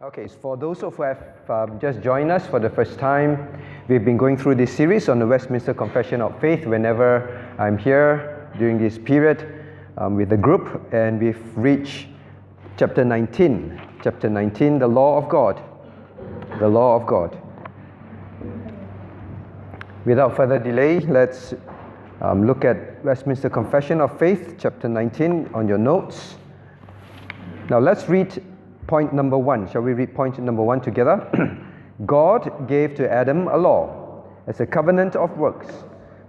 Okay, so for those who have just joined us for the first time, we've been going through this series on the Westminster Confession of Faith whenever I'm here during this period with the group, and we've reached chapter 19. Chapter 19, the Law of God. The Law of God. Without further delay, let's look at Westminster Confession of Faith, chapter 19 on your notes. Now let's read point number 1. Shall we read point number 1 together? God gave to Adam a law as a covenant of works,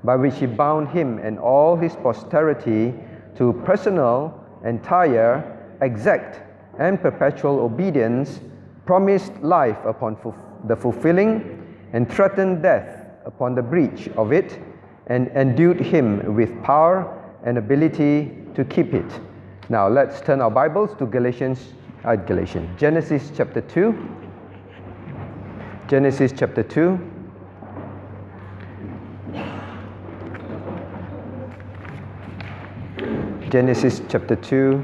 by which he bound him and all his posterity to personal, entire, exact, and perpetual obedience, promised life upon the fulfilling, and threatened death upon the breach of it, and endued him with power and ability to keep it. Now let's turn our Bibles to Genesis chapter 2. Genesis chapter 2. Genesis chapter 2.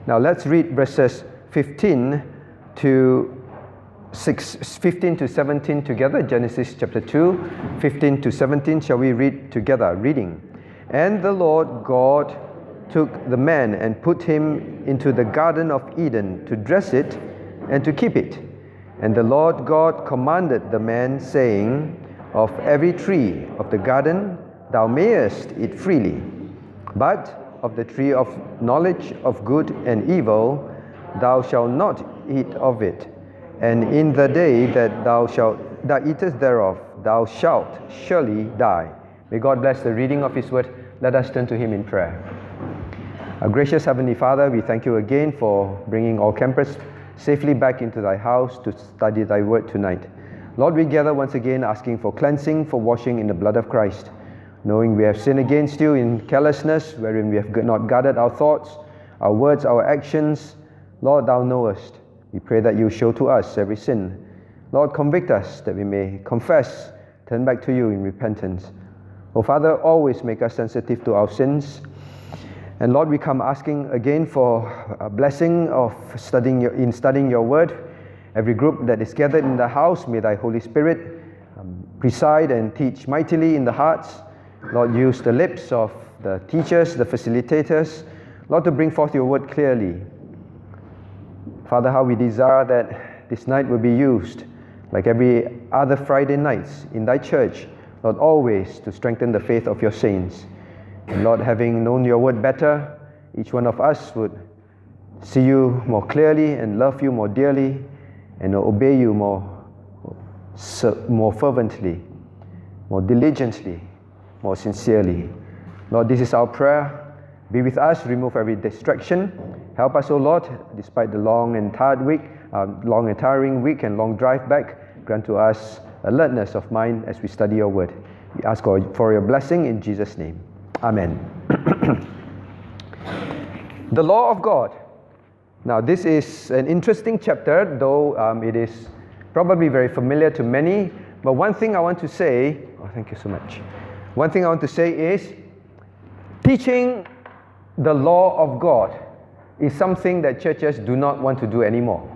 Now let's read verses 15 to 17 together. Genesis chapter 2, 15 to 17. Shall we read together? Reading. And the Lord God took the man and put him into the garden of Eden to dress it and to keep it. And the Lord God commanded the man, saying, Of every tree of the garden thou mayest eat freely, but of the tree of knowledge of good and evil thou shalt not eat of it. And in the day that thou eatest thereof, thou shalt surely die. May God bless the reading of His word. Let us turn to Him in prayer. Our gracious Heavenly Father, we thank You again for bringing all campers safely back into Thy house to study Thy word tonight. Lord, we gather once again asking for cleansing, for washing in the blood of Christ, knowing we have sinned against You in carelessness, wherein we have not guarded our thoughts, our words, our actions. Lord, Thou knowest. We pray that You show to us every sin. Lord, convict us that we may confess, turn back to You in repentance. Oh Father, always make us sensitive to our sins. And Lord, we come asking again for a blessing of studying Your word. Every group that is gathered in the house, may Thy Holy Spirit preside and teach mightily in the hearts. Lord, use the lips of the teachers, the facilitators, Lord, to bring forth Your word clearly. Father, how we desire that this night will be used like every other Friday nights in Thy church, Lord, always to strengthen the faith of Your saints. And Lord, having known Your word better, each one of us would see You more clearly and love You more dearly and obey You more fervently, more diligently, more sincerely. Lord, this is our prayer. Be with us, remove every distraction. Help us, O Lord, despite the long and tiring week and long drive back. Grant to us alertness of mind as we study Your word. We ask for Your blessing in Jesus' name. Amen. The Law of God. Now, this is an interesting chapter, though it is probably very familiar to many. But one thing I want to say, thank you so much. One thing I want to say is, teaching the law of God is something that churches do not want to do anymore.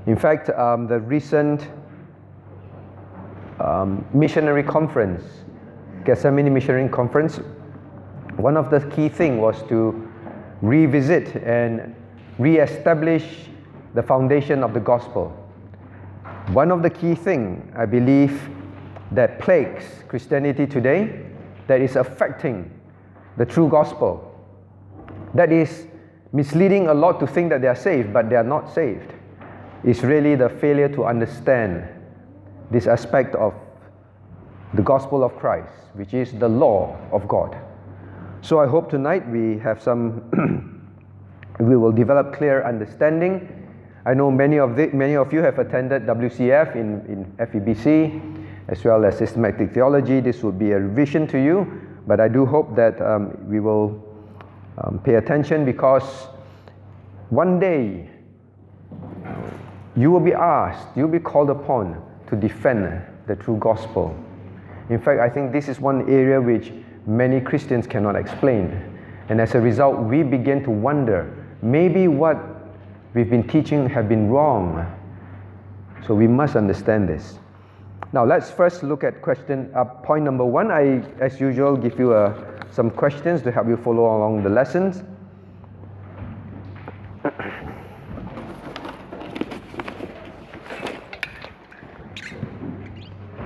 In fact, the recent missionary conference, Gethsemane Missionary Conference, one of the key things was to revisit and re-establish the foundation of the gospel. One of the key things, I believe, that plagues Christianity today, that is affecting the true gospel, that is misleading a lot to think that they are saved, but they are not saved, is really the failure to understand this aspect of the gospel of Christ, which is the law of God. So I hope tonight we have we will develop clear understanding. I know many of you have attended WCF in FEBC, as well as systematic theology. This would be a revision to you, but I do hope that we will pay attention, because one day you will be asked, you'll be called upon to defend the true gospel. In fact, I think this is one area which many Christians cannot explain. And as a result, we begin to wonder, maybe what we've been teaching have been wrong. So we must understand this. Now let's first look at point number 1. I, as usual, give you some questions to help you follow along the lessons.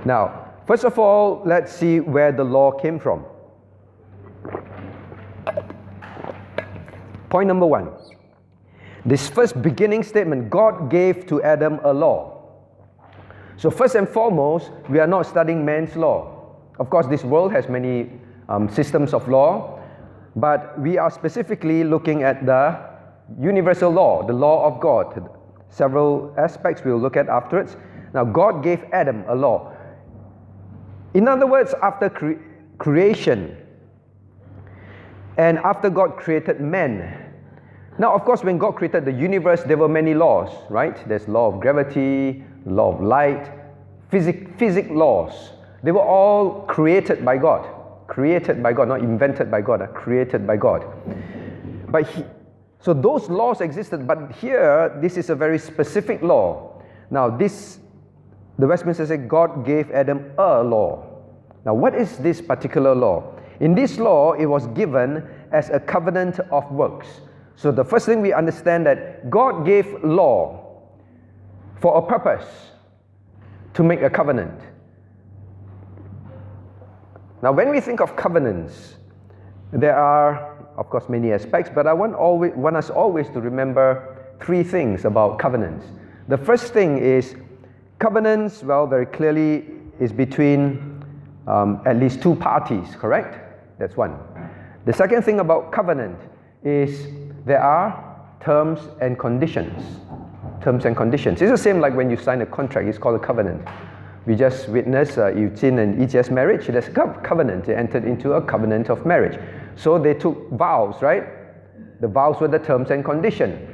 Now, first of all, let's see where the law came from. Point number 1. This first beginning statement, God gave to Adam a law. So first and foremost, we are not studying man's law. Of course, this world has many systems of law, but we are specifically looking at the universal law, the law of God. Several aspects we'll look at afterwards. Now, God gave Adam a law. In other words, after creation, and after God created man. Now, of course, when God created the universe, there were many laws, right? There's law of gravity, law of light, physics laws. They were all created by God. Created by God, not invented by God, created by God. So those laws existed, but here, this is a very specific law. Now, the Westminster says God gave Adam a law. Now, what is this particular law? In this law, it was given as a covenant of works. So the first thing we understand that God gave law for a purpose, to make a covenant. Now, when we think of covenants, there are, of course, many aspects, but I want us always to remember 3 things about covenants. The first thing is, covenants, well, very clearly is between at least 2 parties, correct? That's one. The second thing about covenant is there are terms and conditions. Terms and conditions. It's the same like when you sign a contract, it's called a covenant. We just witnessed Eugene and EJ's marriage. There's a covenant. They entered into a covenant of marriage. So they took vows, right? The vows were the terms and condition.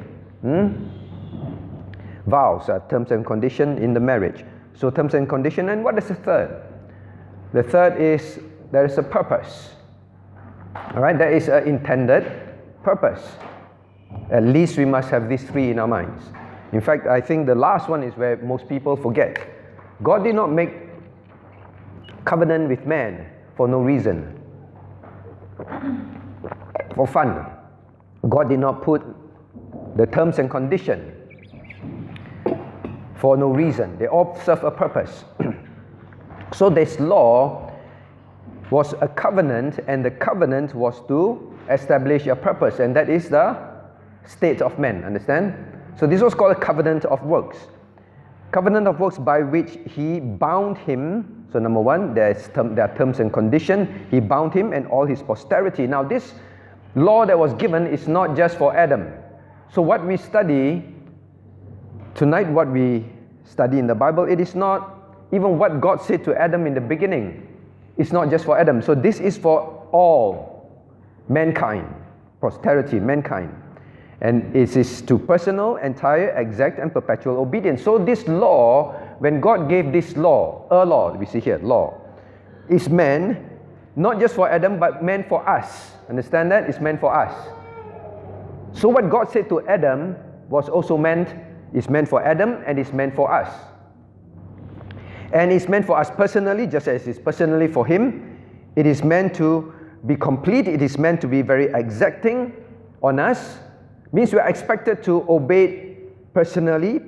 Vows are terms and condition in the marriage. So terms and condition, and what is the third? The third is there is a purpose. All right, there is an intended purpose. At least we must have these 3 in our minds. In fact, I think the last one is where most people forget. God did not make covenant with man for no reason. For fun. God did not put the terms and conditions for no reason. They all serve a purpose. So this law was a covenant, and the covenant was to establish a purpose, and that is the state of man. Understand? So this was called a covenant of works. Covenant of works by which he bound him. So number 1, there are terms and conditions. He bound him and all his posterity. Now this law that was given is not just for Adam. So what we study tonight, what we study in the Bible, it is not even what God said to Adam in the beginning. It's not just for Adam. So this is for all mankind, posterity, mankind. And it is to personal, entire, exact, and perpetual obedience. So this law, when God gave this law, a law, we see here, law, is meant not just for Adam, but meant for us. Understand that? It's meant for us. So what God said to Adam was also meant, is meant for Adam, and is meant for us. And it's meant for us personally, just as it's personally for him. It is meant to be complete. It is meant to be very exacting on us. Means we are expected to obey personally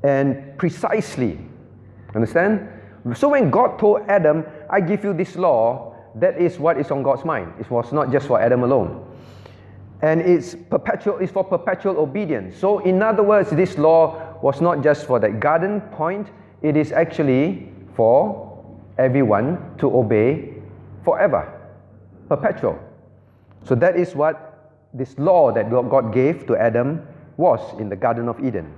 and precisely. Understand? So when God told Adam, I give you this law, that is what is on God's mind. It was not just for Adam alone. And it's for perpetual obedience. So in other words, this law was not just for that garden point. It is actually for everyone to obey forever. Perpetual. So that is what this law that God gave to Adam was in the Garden of Eden.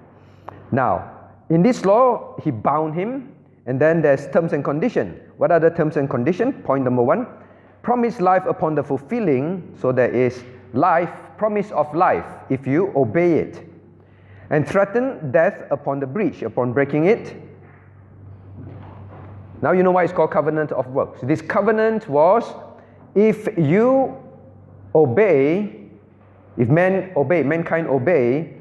Now, in this law, he bound him, and then there's terms and conditions. What are the terms and conditions? Point number 1, promise life upon the fulfilling. So there is life, promise of life, if you obey it. And threaten death upon the breach, upon breaking it. Now you know why it's called covenant of works. This covenant was if you obey, if mankind obey,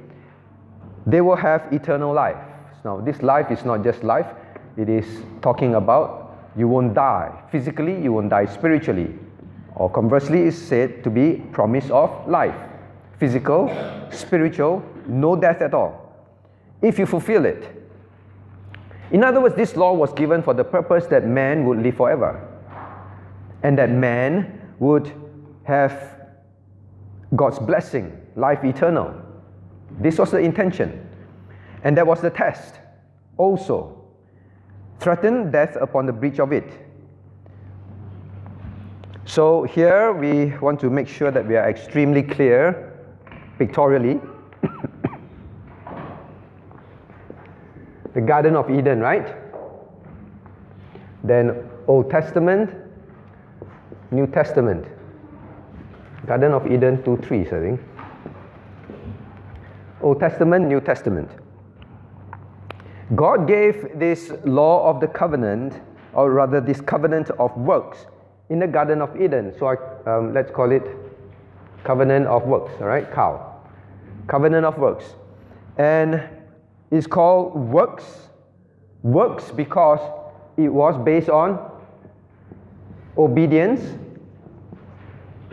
they will have eternal life. Now, this life is not just life, it is talking about you won't die physically, you won't die spiritually. Or conversely, is said to be promise of life. Physical, spiritual, no death at all. If you fulfill it. In other words, this law was given for the purpose that man would live forever. And that man would have God's blessing, life eternal. This was the intention. And that was the test also. Threaten death upon the breach of it. So here we want to make sure that we are extremely clear, pictorially. The Garden of Eden, right? Then Old Testament, New Testament. Garden of Eden, 2 trees, I think. Old Testament, New Testament. God gave this law of the covenant, or rather this covenant of works, in the Garden of Eden. So let's call it covenant of works, all right? Covenant of works. And it's called works because it was based on obedience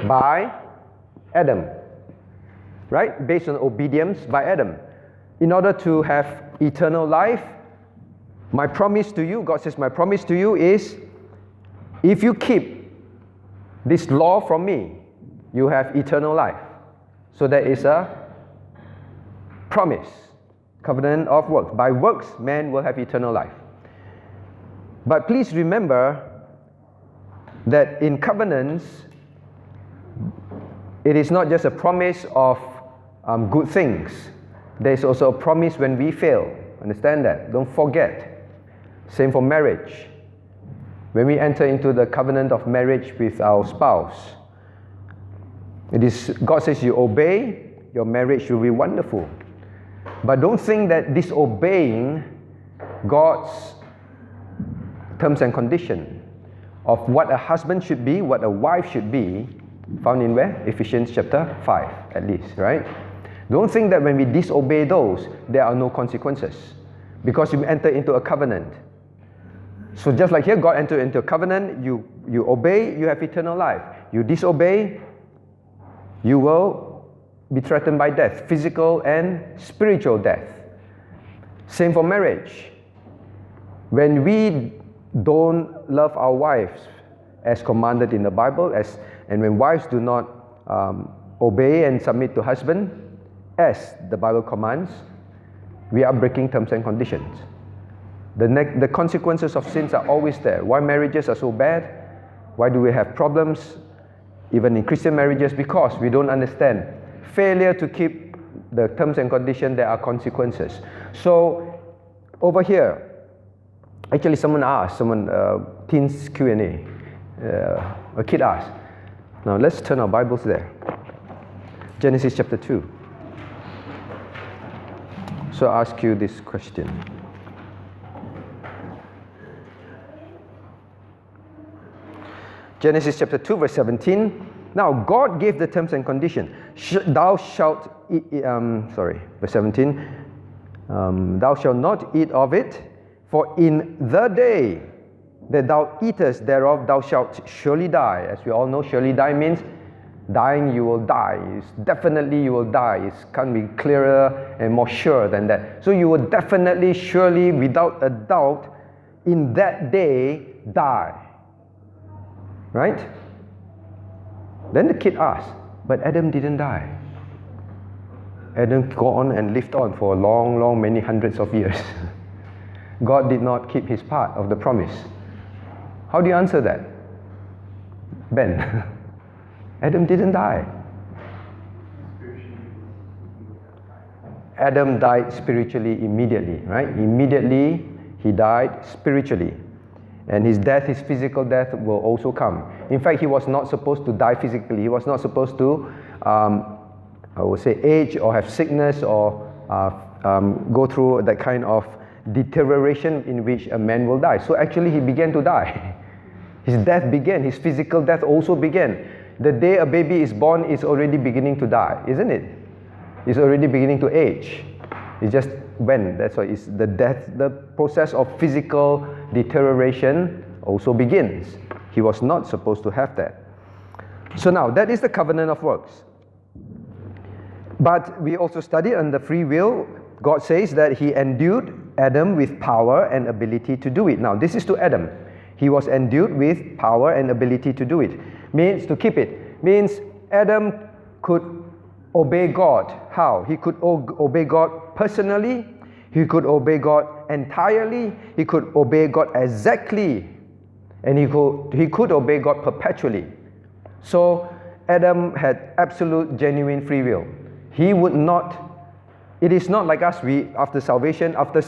by Adam, right? Based on obedience by Adam. In order to have eternal life, my promise to you, God says, my promise to you is, if you keep this law from me, you have eternal life. So that is a promise, covenant of works. By works, man will have eternal life. But please remember that in covenants, it is not just a promise of good things. There is also a promise when we fail. Understand that? Don't forget. Same for marriage. When we enter into the covenant of marriage with our spouse, God says you obey, your marriage will be wonderful. But don't think that disobeying God's terms and conditions of what a husband should be, what a wife should be, found in where? Ephesians chapter 5 at least, right? Don't think that when we disobey those, there are no consequences. Because you enter into a covenant. So just like here, God entered into a covenant, you obey, you have eternal life. You disobey, you will be threatened by death, physical and spiritual death. Same for marriage. When we don't love our wives as commanded in the Bible, and when wives do not obey and submit to husband as the Bible commands, we are breaking terms and conditions. The consequences of sins are always there. Why marriages are so bad? Why do we have problems even in Christian marriages? Because we don't understand. Failure to keep the terms and conditions, there are consequences. So over here, actually teens Q&A, a kid asked. Now let's turn our Bibles there. Genesis chapter 2. So I ask you this question. Genesis chapter 2 verse 17. Now God gave the terms and conditions. Thou shalt eat, verse 17. Thou shalt not eat of it, for in the day that thou eatest thereof, thou shalt surely die. As we all know, surely die means dying, you will die. It's definitely you will die. It can't be clearer and more sure than that. So you will definitely, surely, without a doubt, in that day, die. Right? Then the kid asked, but Adam didn't die. Adam go on and lived on for a long, many hundreds of years. God did not keep his part of the promise. How do you answer that? Ben? Adam didn't die. Adam died spiritually immediately, right? Immediately he died spiritually. And his death, his physical death, will also come. In fact, he was not supposed to die physically. He was not supposed to, age or have sickness or go through that kind of deterioration in which a man will die. So actually, he began to die. His death began. His physical death also began. The day a baby is born is already beginning to die, isn't it? It's already beginning to age. It's just when. That's why it's the death, the process of physical deterioration also begins. He was not supposed to have that. So now, that is the covenant of works. But we also studied under free will. God says that He endued Adam with power and ability to do it. Now, this is to Adam. He was endued with power and ability to do it. Means to keep it. Means Adam could obey God. How? He could obey God personally. He could obey God entirely. He could obey God exactly. And he could obey God perpetually. So Adam had absolute, genuine free will. He would not. It is not like us. We, after salvation, after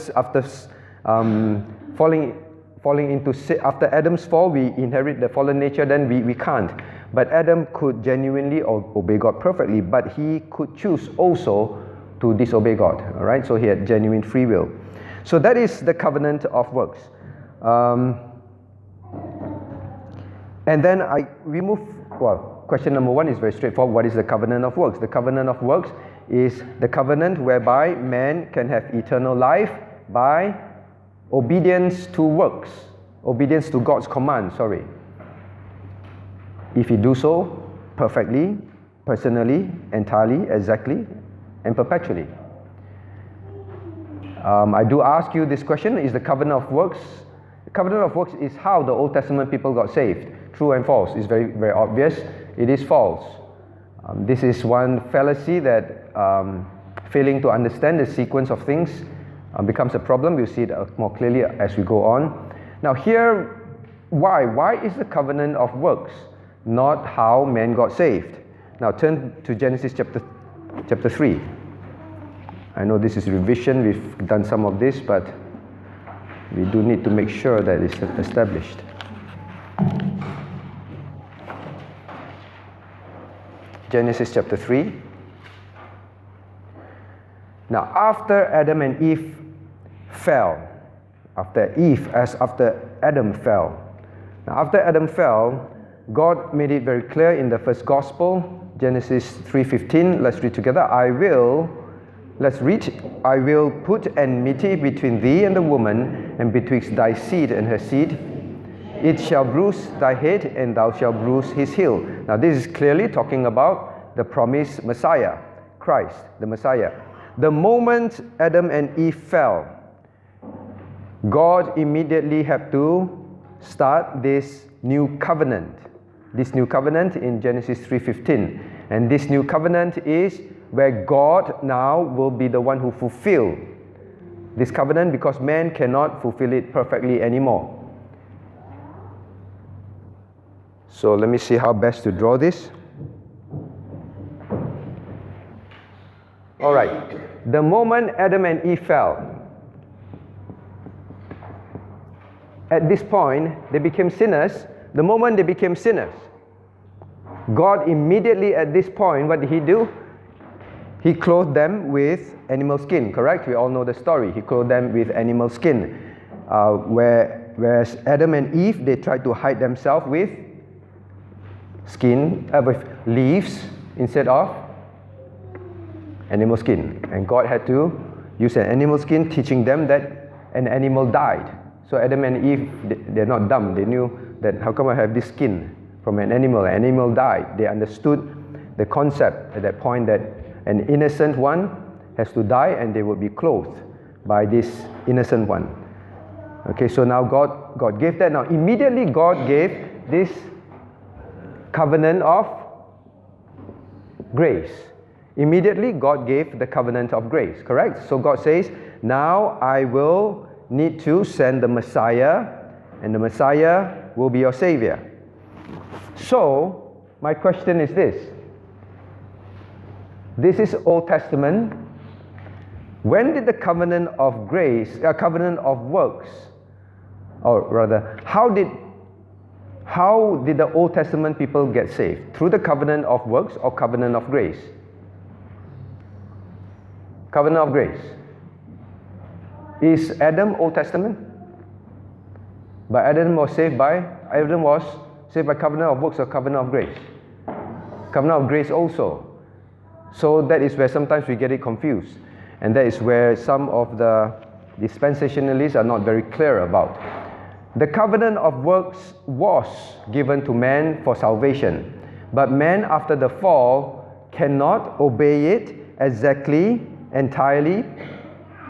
falling into sin, after Adam's fall, we inherit the fallen nature. Then we can't. But Adam could genuinely obey God perfectly. But he could choose also to disobey God. All right. So he had genuine free will. So that is the covenant of works. And then we move. Well, question number one is very straightforward. What is the covenant of works? The covenant of works is the covenant whereby man can have eternal life by obedience to works. Obedience to God's command, If he do so perfectly, personally, entirely, exactly, and perpetually. I do ask you this question, is the covenant of works? The covenant of works is how the Old Testament people got saved. True and false is very, very obvious. It is false. This is one fallacy that failing to understand the sequence of things becomes a problem. We'll see it more clearly as we go on. Now here, why? Why is the covenant of works not how man got saved? Now turn to Genesis chapter 3. I know this is revision. We've done some of this, but we do need to make sure that it's established. Genesis chapter 3. Now, after Adam and Eve fell, after Adam fell. Now, after Adam fell, God made it very clear in the first gospel, Genesis 3:15. Let's read together. I will put enmity between thee and the woman, and betwixt thy seed and her seed. It shall bruise thy head, and thou shalt bruise his heel. Now this is clearly talking about the promised Messiah, Christ, the Messiah. The moment Adam and Eve fell, God immediately had to start this new covenant. This new covenant in Genesis 3:15. And this new covenant is where God now will be the one who fulfill this covenant, because man cannot fulfill it perfectly anymore. So let me see how best to draw this. All right. The moment Adam and Eve fell, at this point, they became sinners. The moment they became sinners, God immediately at this point, what did He do? He clothed them with animal skin, correct? We all know the story. He clothed them with animal skin. Whereas Adam and Eve, they tried to hide themselves with with leaves instead of animal skin. And God had to use an animal skin, teaching them that an animal died. So Adam and Eve, they're not dumb. They knew that how come I have this skin from an animal? An animal died. They understood the concept at that point that an innocent one has to die, and they would be clothed by this innocent one. Okay, so now God gave that. Now immediately God gave this covenant of grace. Immediately God gave the covenant of grace, correct? So God says, now I will need to send the Messiah, and the Messiah will be your Savior. So my question is this. This is Old Testament. When did the covenant of grace, covenant of works, or rather, how did the Old Testament people get saved? Through the covenant of works or covenant of grace? Covenant of grace. Is Adam Old Testament? But Adam was saved by Adam was saved by covenant of works or covenant of grace? Covenant of grace also. So that is where sometimes we get it confused. And that is where some of the dispensationalists are not very clear about. The covenant of works was given to man for salvation. But man, after the fall, cannot obey it exactly, entirely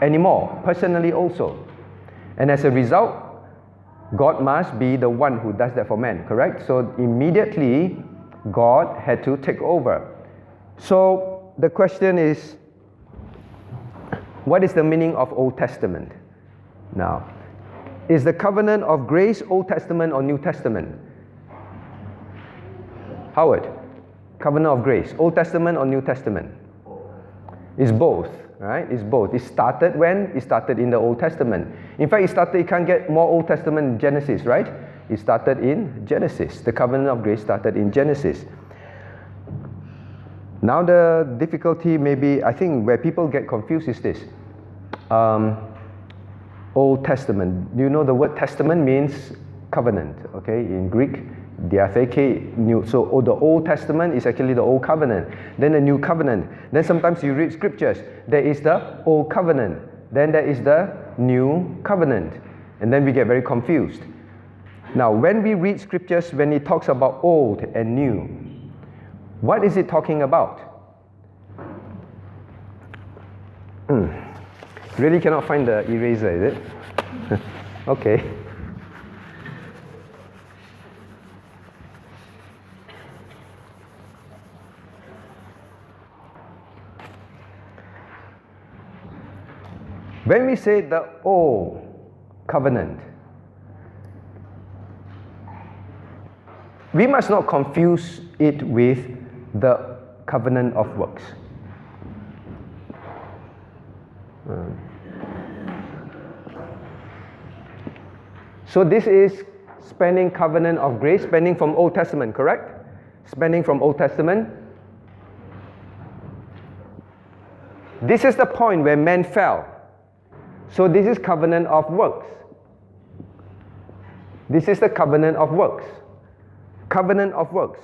anymore, personally also. And as a result, God must be the one who does that for man, correct? So immediately, God had to take over. So the question is, what is the meaning of Old Testament? Now, is the covenant of grace Old Testament or New Testament? Howard, covenant of grace, Old Testament or New Testament? It's both, right? It's both. It started when? It started in the Old Testament. In fact, it can't get more Old Testament in Genesis, right? It started in Genesis. The covenant of grace started in Genesis. Now the difficulty maybe, I think where people get confused is this. Old Testament. Do you know the word testament means covenant, okay? In Greek, diatheke, new. So the Old Testament is actually the Old Covenant. Then the New Covenant. Then sometimes you read scriptures. There is the Old Covenant. Then there is the New Covenant. And then we get very confused. Now, when we read scriptures, when it talks about old and new, what is it talking about? Really cannot find the eraser, is it? Okay. When we say the Old Covenant, we must not confuse it with the covenant of works. So this is spanning covenant of grace, spanning from Old Testament, correct? Spanning from Old Testament. This is the point where man fell. So this is covenant of works. This is the covenant of works. Covenant of works.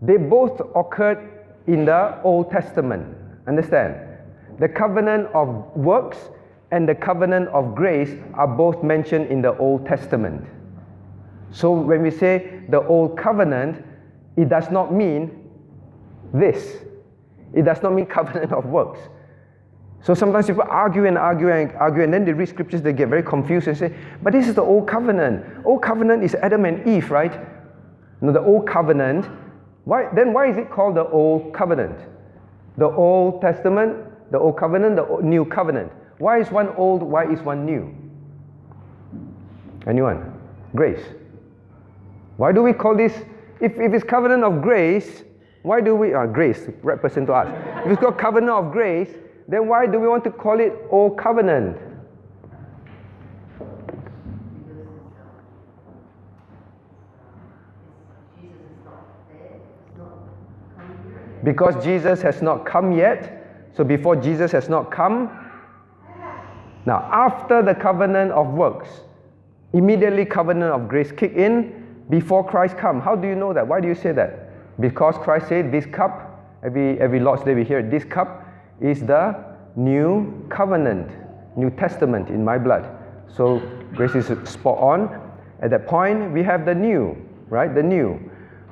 They both occurred in the Old Testament. Understand? The covenant of works and the covenant of grace are both mentioned in the Old Testament. So when we say the Old Covenant, it does not mean this. It does not mean covenant of works. So sometimes people argue and then they read scriptures, they get very confused and say, but this is the Old Covenant. Old Covenant is Adam and Eve, right? No, the Old Covenant. Why is it called the Old Covenant? The Old Testament, the Old Covenant, the New Covenant. Why is one old, why is one new? Anyone? Grace. Why do we call this, if it's covenant of grace, why do we, grace, right person to ask. If it's called covenant of grace, then why do we want to call it Old Covenant? Because Jesus has not come yet. So before Jesus has not come, now after the covenant of works, immediately covenant of grace kick in before Christ come. How do you know that? Why do you say that? Because Christ said this cup, every Lord's Day we hear, this cup is the new covenant, New Testament in my blood. So grace is spot on. At that point we have the new, right? The new.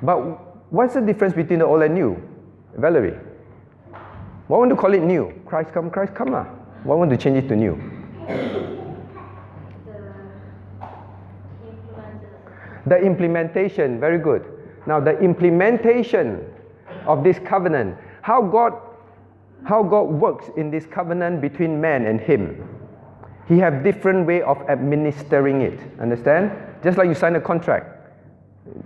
But what's the difference between the old and new? Valerie, why want to call it new? Christ come lah. Why want to change it to new? The implementation, very good. Now the implementation of this covenant, how God works in this covenant between man and him. He have different way of administering it. Understand? Just like you sign a contract,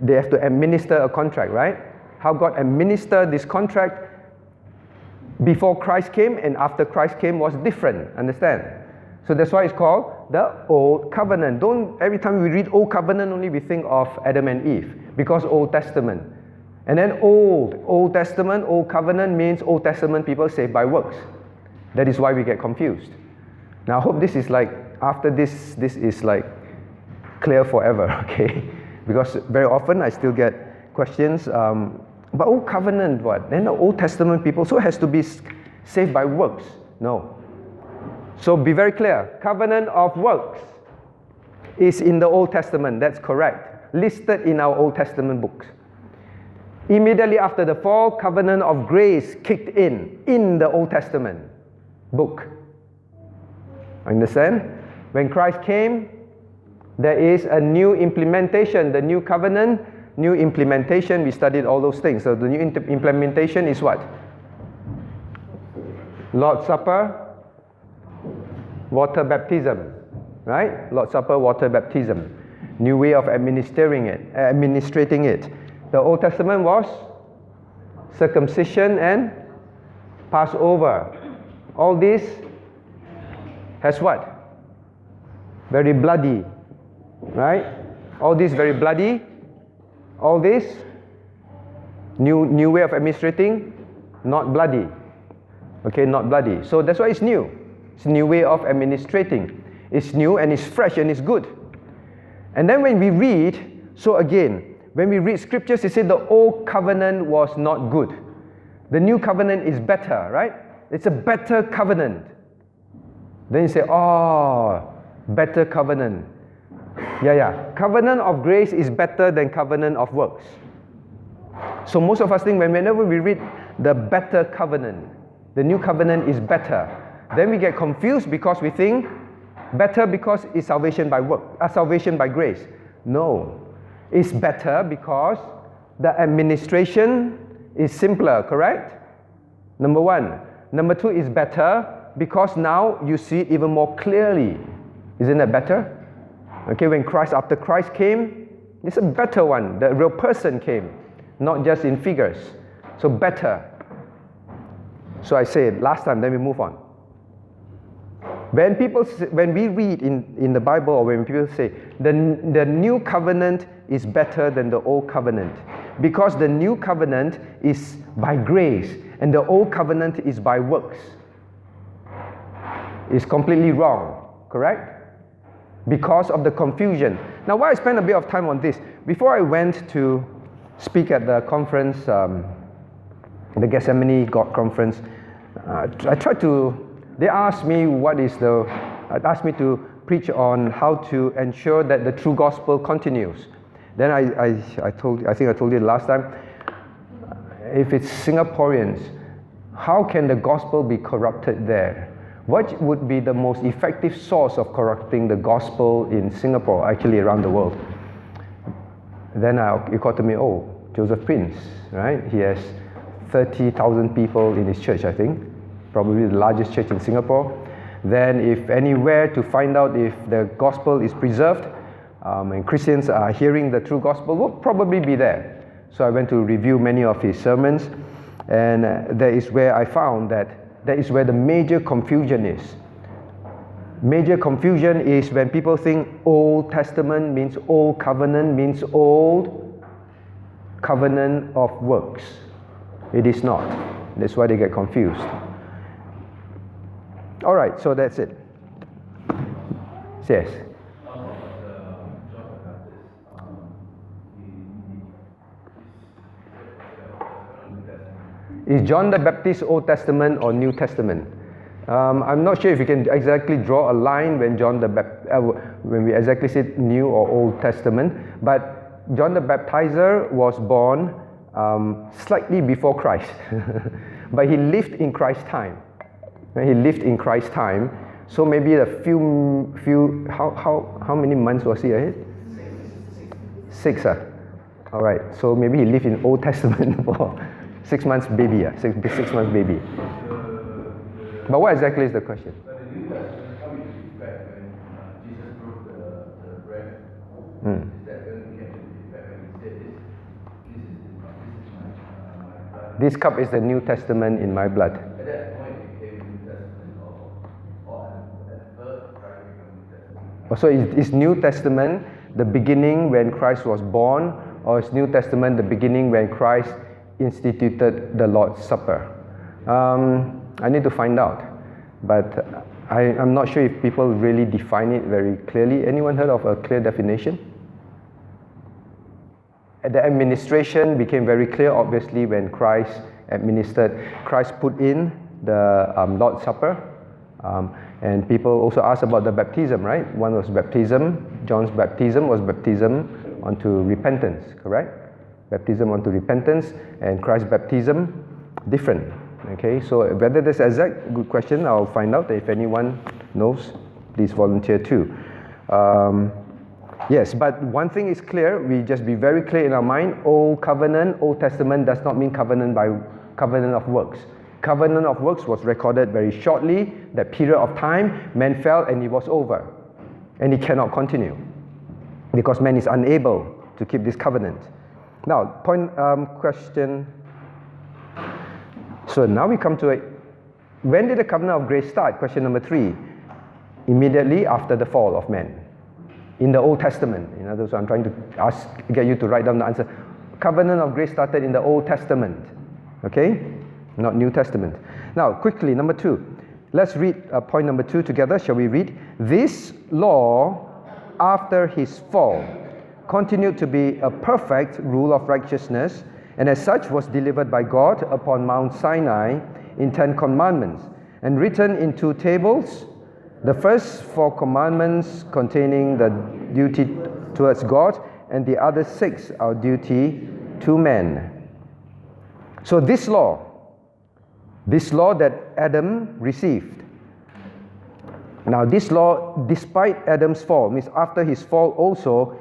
they have to administer a contract, right? How God administered this contract before Christ came and after Christ came was different. Understand? So that's why it's called the Old Covenant. Don't, every time we read Old Covenant only we think of Adam and Eve, because Old Testament. And then Old Testament, Old Covenant means Old Testament people saved by works. That is why we get confused. Now I hope this is like, after this is like clear forever, okay? Because very often I still get questions, but old covenant what? Then the Old Testament people so has to be saved by works. No. So be very clear. Covenant of works is in the Old Testament. That's correct. Listed in our Old Testament books. Immediately after the fall, covenant of grace kicked in the Old Testament book. Understand? When Christ came, there is a new implementation. The new covenant, new implementation. We studied all those things. So the new implementation is what? Lord's Supper, water baptism, right? Lord's Supper, water baptism. New way of administrating it. The Old Testament was circumcision and Passover. All this has what? Very bloody, right? All this very bloody. All this new way of administrating, not bloody. Okay, not bloody. So that's why it's new. It's a new way of administrating. It's new and it's fresh and it's good. And then when we read, so again, when we read scriptures, it said the old covenant was not good. The new covenant is better, right? It's a better covenant. Then you say, oh, better covenant. Yeah. Covenant of grace is better than covenant of works. So most of us think whenever we read the better covenant, the new covenant is better, then we get confused because we think better because it's salvation by work, salvation by grace. No, it's better because the administration is simpler, correct? Number one. Number two is better because now you see it even more clearly. Isn't that better? Okay, after Christ came, it's a better one. The real person came, not just in figures. So better. So I said last time, then we move on. When we read in the Bible, or when people say the new covenant is better than the old covenant, because the new covenant is by grace and the old covenant is by works, it's completely wrong, correct? Because of the confusion. Now, why I spent a bit of time on this, before I went to speak at the conference, the Gethsemane God conference, they asked me asked me to preach on how to ensure that the true gospel continues. Then I think I told you last time, if it's Singaporeans, how can the gospel be corrupted there? What would be the most effective source of corrupting the gospel in Singapore, actually around the world? Then it occurred to me, Joseph Prince, right? He has 30,000 people in his church, I think. Probably the largest church in Singapore. Then if anywhere to find out if the gospel is preserved and Christians are hearing the true gospel, will probably be there. So I went to review many of his sermons, and that is where I found that is where the major confusion is. Major confusion is when people think Old Testament means Old Covenant means Old Covenant of works. It is not. That's why they get confused. All right, so that's it. Yes. Is John the Baptist Old Testament or New Testament? I'm not sure if you can exactly draw a line when when we exactly say New or Old Testament, but John the Baptizer was born slightly before Christ, but he lived in Christ's time. He lived in Christ's time, so maybe a few. How many months was he ahead? 6. All right, so maybe he lived in Old Testament for 6 months baby. 6 months baby. But what exactly is the question? But the New Testament come into effect when Jesus broke the bread. Is that going to come into effect when he said this is my blood? This cup is the New Testament in my blood. At that point it became New Testament, or at first Christ became New Testament. So is New Testament the beginning when Christ was born, or is New Testament the beginning when Christ instituted the Lord's Supper? I need to find out, but I'm not sure if people really define it very clearly. Anyone heard of a clear definition? the administration became very clear, obviously, when Christ put in the Lord's Supper. And people also asked about the baptism, right? One was baptism. John's baptism was baptism unto repentance, correct? Baptism unto repentance, and Christ's baptism, different. Okay, so whether that's exact, good question. I'll find out. If anyone knows, please volunteer too. Yes, but one thing is clear. We just be very clear in our mind. Old Covenant, Old Testament does not mean covenant by covenant of works. Covenant of works was recorded very shortly. That period of time, man fell and it was over, and it cannot continue because man is unable to keep this covenant. Now, question. So now we come to it. When did the covenant of grace start? Question number 3. Immediately after the fall of man. In the Old Testament. In other words, I'm trying to get you to write down the answer. Covenant of grace started in the Old Testament. Okay? Not New Testament. Now, quickly, number 2. Let's read point number 2 together. Shall we read? This law, after his fall, continued to be a perfect rule of righteousness, and as such was delivered by God upon Mount Sinai in 10 commandments, and written in 2 tables, the first 4 commandments containing the duty towards God, and the other 6 our duty to men. So this law that Adam received. Now this law, despite Adam's fall, means after his fall also,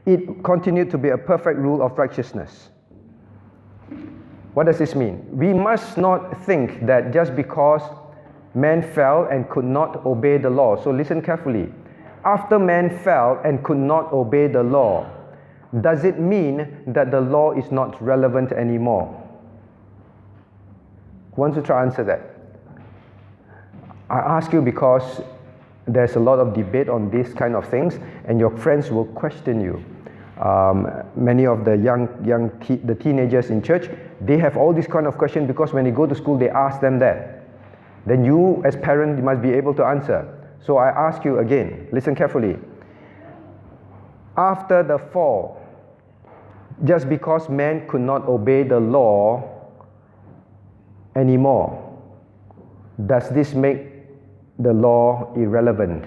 it continued to be a perfect rule of righteousness. What does this mean? We must not think that just because man fell and could not obey the law. So listen carefully. After man fell and could not obey the law, does it mean that the law is not relevant anymore? Who wants to try to answer that? I ask you because there's a lot of debate on these kind of things, and your friends will question you. Many of the the teenagers in church, they have all these kind of questions because when they go to school, they ask them that. Then you, as parent, must be able to answer. So I ask you again, listen carefully. After the fall, just because man could not obey the law anymore, does this make the law irrelevant?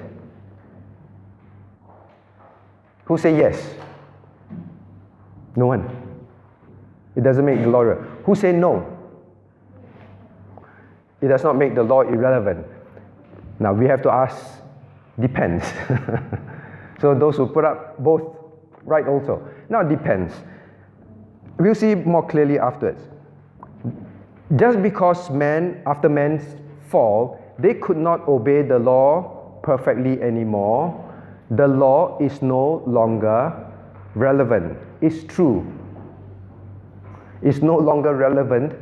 Who say yes? No one. It doesn't make the law irrelevant. Who say no? It does not make the law irrelevant. Now we have to ask, depends. So those who put up both, right also. Now it depends. We'll see more clearly afterwards. Just because after man's fall, they could not obey the law perfectly anymore, the law is no longer relevant. It's true. It's no longer relevant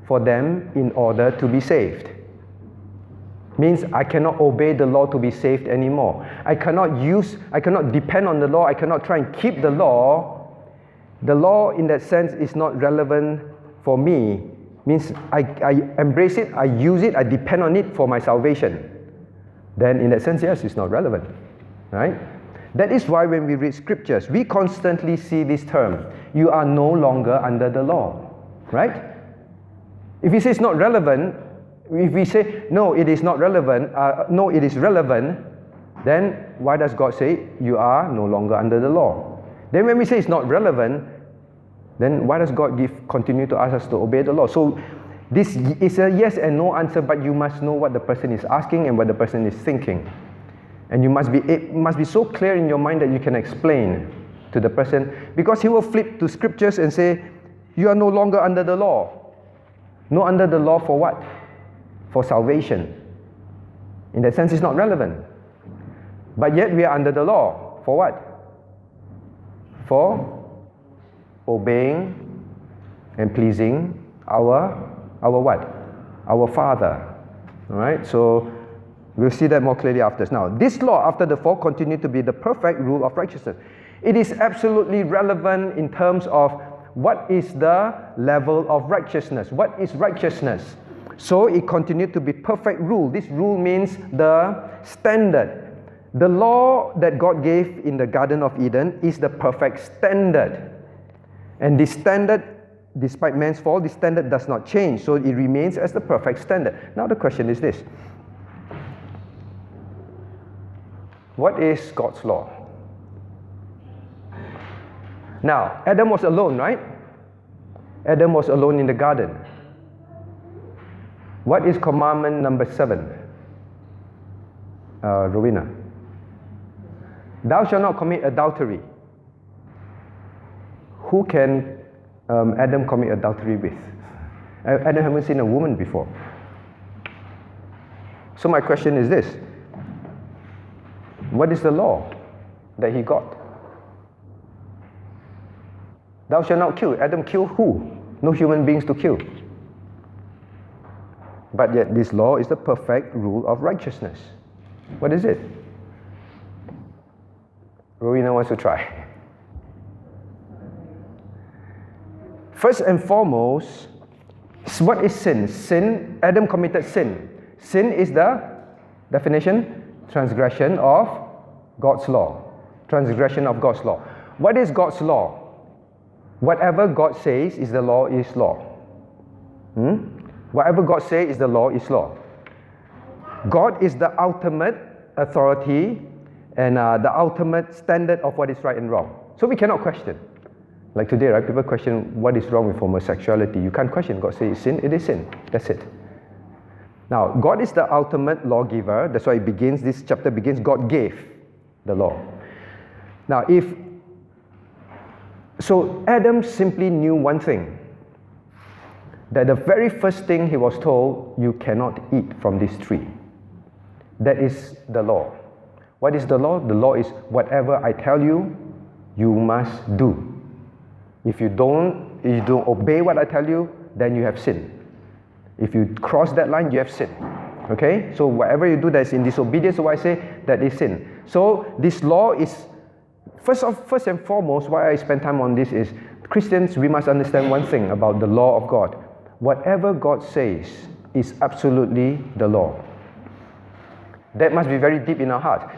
for them in order to be saved. Means I cannot obey the law to be saved anymore. I cannot depend on the law. I cannot try and keep the law. The law in that sense is not relevant for me. Means I embrace it, I use it, I depend on it for my salvation. Then in that sense, yes, it's not relevant. Right? That is why when we read scriptures, we constantly see this term, you are no longer under the law. Right? If we say it's not relevant, if we say, no, it is not relevant, no, it is relevant, then why does God say, you are no longer under the law? Then when we say it's not relevant, then why does God continue to ask us to obey the law? So this is a yes and no answer, but you must know what the person is asking and what the person is thinking. And it must be so clear in your mind that you can explain to the person, because he will flip to scriptures and say, you are no longer under the law. No, under the law for what? For salvation. In that sense, it's not relevant. But yet we are under the law. For what? For obeying and pleasing our what? Our Father. Alright, so we'll see that more clearly after this. Now, this law after the fall continued to be the perfect rule of righteousness. It is absolutely relevant in terms of what is the level of righteousness. What is righteousness? So it continued to be perfect rule. This rule means the standard. The law that God gave in the Garden of Eden is the perfect standard. And this standard, despite man's fall, this standard does not change. So it remains as the perfect standard. Now the question is this. What is God's law? Now, Adam was alone, right? Adam was alone in the garden. What is commandment number 7? Rowena. Thou shalt not commit adultery. Who can Adam commit adultery with? Adam haven't seen a woman before. So my question is this. What is the law that he got? Thou shalt not kill. Adam killed who? No human beings to kill. But yet this law is the perfect rule of righteousness. What is it? Rowena wants to try. First and foremost, what is sin? Sin, Adam committed sin. Sin is the definition, transgression of God's law. Transgression of God's law. What is God's law? Whatever God says is the law is law. Whatever God says is the law is law. God is the ultimate authority and the ultimate standard of what is right and wrong. So we cannot question. Like today, right? People question what is wrong with homosexuality. You can't question. God says it's sin, it is sin. That's it. Now, God is the ultimate lawgiver. That's why it begins, this chapter begins, God gave the law. Now, so Adam simply knew one thing. That the very first thing he was told, you cannot eat from this tree. That is the law. What is the law? The law is whatever I tell you, you must do. If you don't obey what I tell you, then you have sinned. If you cross that line, you have sinned. Okay? So whatever you do that is in disobedience, so I say that is sin. So this law is, first and foremost, why I spend time on this is, Christians, we must understand one thing about the law of God. Whatever God says is absolutely the law. That must be very deep in our heart.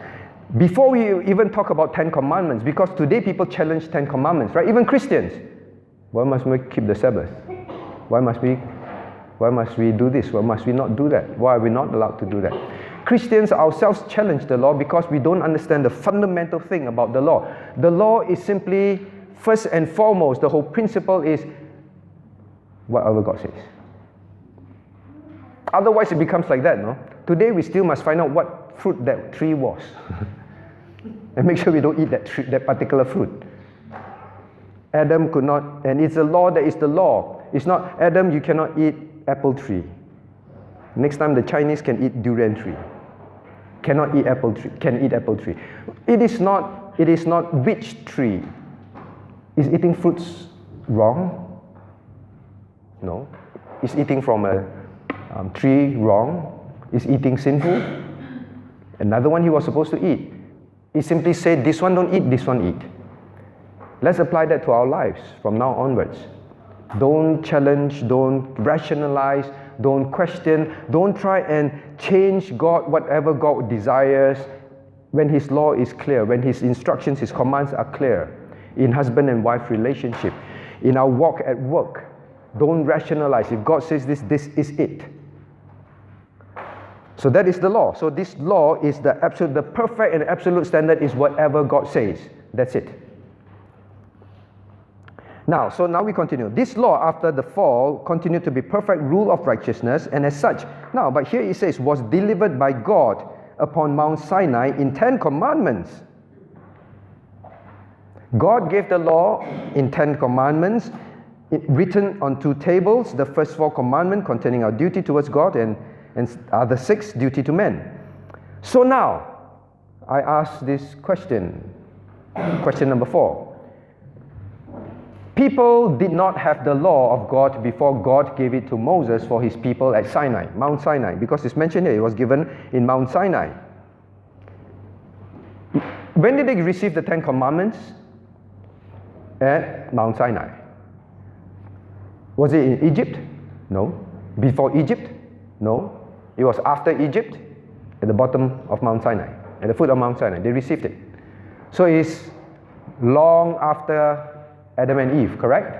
Before we even talk about 10 commandments, because today people challenge 10 commandments, right? Even Christians. Why must we keep the Sabbath? Why must we do this? Why must we not do that? Why are we not allowed to do that? Christians ourselves challenge the law because we don't understand the fundamental thing about the law. The law is simply, first and foremost, the whole principle is whatever God says. Otherwise it becomes like that, no? Today we still must find out what fruit that tree was. And make sure we don't eat that particular fruit. Adam could not, and it's a law that is the law. It's not, Adam, you cannot eat apple tree. Next time the Chinese can eat durian tree. Cannot eat apple tree, can eat apple tree. It is not which tree. Is eating fruits wrong? No. Is eating from a tree wrong? Is eating sinful? Another one he was supposed to eat. He simply said, this one don't eat, this one eat. Let's apply that to our lives from now onwards. Don't challenge, don't rationalize, don't question, don't try and change God, whatever God desires, when His law is clear, when His instructions, His commands are clear. In husband and wife relationship, in our walk at work, don't rationalize. If God says this, this is it. So that is the law. So this law is the perfect and absolute standard is whatever God says. That's it. Now we continue. This law after the fall continued to be perfect rule of righteousness, and as such, but here it says, was delivered by God upon Mount Sinai in 10 commandments. God gave the law in 10 commandments, written on 2 tables, the first 4 commandments containing our duty towards God and other 6 duty to men. So now, I ask this question number 4. People did not have the law of God before God gave it to Moses for his people at Sinai, Mount Sinai, because it's mentioned here, it was given in Mount Sinai. When did they receive the 10 commandments? At Mount Sinai. Was it in Egypt? No. Before Egypt? No. It was after Egypt, at the bottom of Mount Sinai, at the foot of Mount Sinai. They received it. So it's long after Adam and Eve, correct?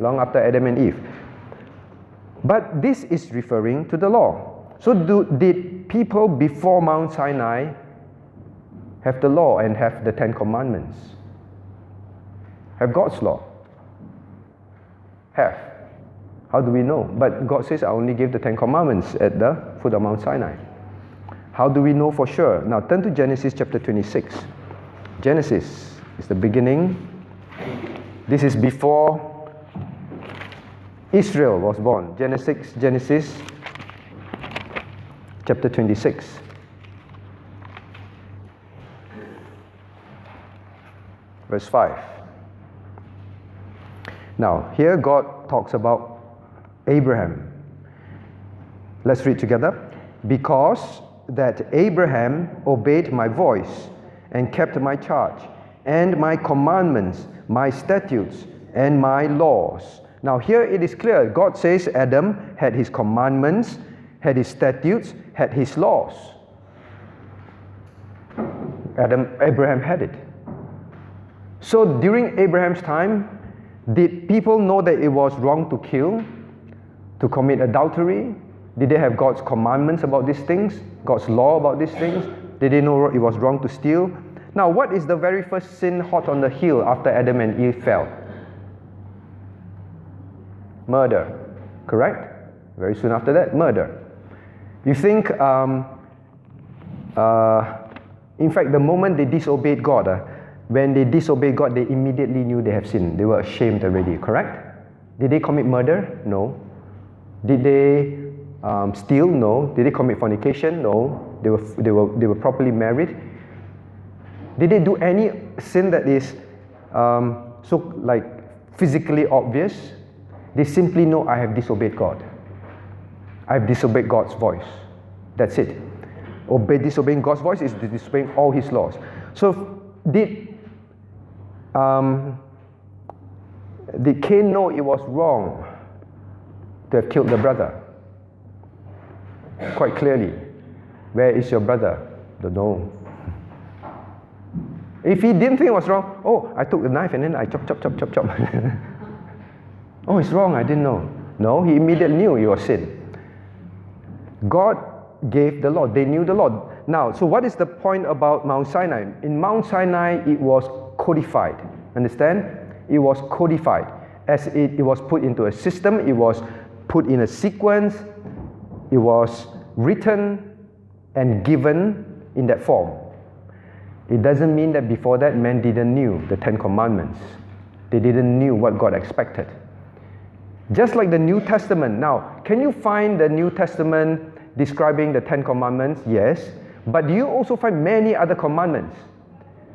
Long after Adam and Eve. But this is referring to the law. So did people before Mount Sinai have the law and have the 10 Commandments? Have God's law? Have. How do we know? But God says, I only gave the 10 Commandments at the foot of Mount Sinai. How do we know for sure? Now turn to Genesis chapter 26. Genesis is the beginning. This is before Israel was born. Genesis chapter 26. Verse 5. Now, here God talks about Abraham. Let's read together. Because that Abraham obeyed my voice and kept my charge and my commandments, my statutes and my laws. Now here it is clear. God says Adam had his commandments, had his statutes, had his laws. Abraham had it. So during Abraham's time, did people know that it was wrong to kill, to commit adultery? Did they have God's commandments about these things? God's law about these things? Did they know it was wrong to steal? Now, what is the very first sin hot on the heel after Adam and Eve fell? Murder, correct? Very soon after that, murder. You think, in fact, the moment they disobeyed God, when they disobeyed God, they immediately knew they have sinned. They were ashamed already, correct? Did they commit murder? No. Did they steal? No. Did they commit fornication? No. They were properly married. Did they do any sin that is so like physically obvious? They simply know, I have disobeyed God. I have disobeyed God's voice. That's it. Disobeying God's voice is disobeying all His laws. So did Cain know it was wrong to have killed the brother? Quite clearly. Where is your brother? Don't know. If he didn't think it was wrong, oh, I took the knife and then I chop. Oh, it's wrong, I didn't know. No, he immediately knew it was sin. God gave the law. They knew the law. Now, so what is the point about Mount Sinai? In Mount Sinai, it was codified. Understand? It was codified. As it was put into a system, it was put in a sequence, it was written and given in that form. It doesn't mean that before that men didn't knew the 10 Commandments. They didn't knew what God expected. Just like the New Testament. Now, can you find the New Testament describing the 10 Commandments? Yes. But do you also find many other commandments?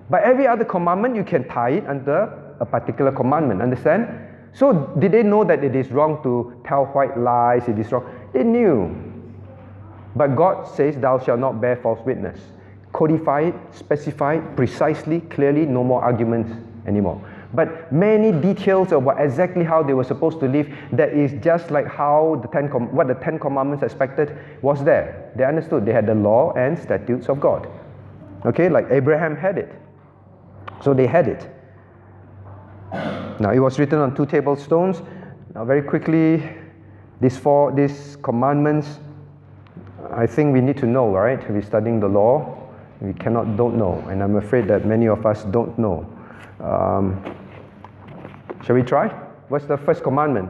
By every other commandment, you can tie it under a particular commandment. Understand? So, did they know that it is wrong to tell white lies? It is wrong. They knew. But God says, thou shalt not bear false witness. Codify it, specify it precisely, clearly, no more arguments anymore. But many details about exactly how they were supposed to live, that is just like how what the 10 Commandments expected was there. They understood. They had the law and statutes of God. Okay, like Abraham had it. So they had it. Now it was written on 2 table stones. Now very quickly, these commandments, I think we need to know, right? We're studying the law. We don't know, and I'm afraid that many of us don't know. Shall we try? What's the first commandment?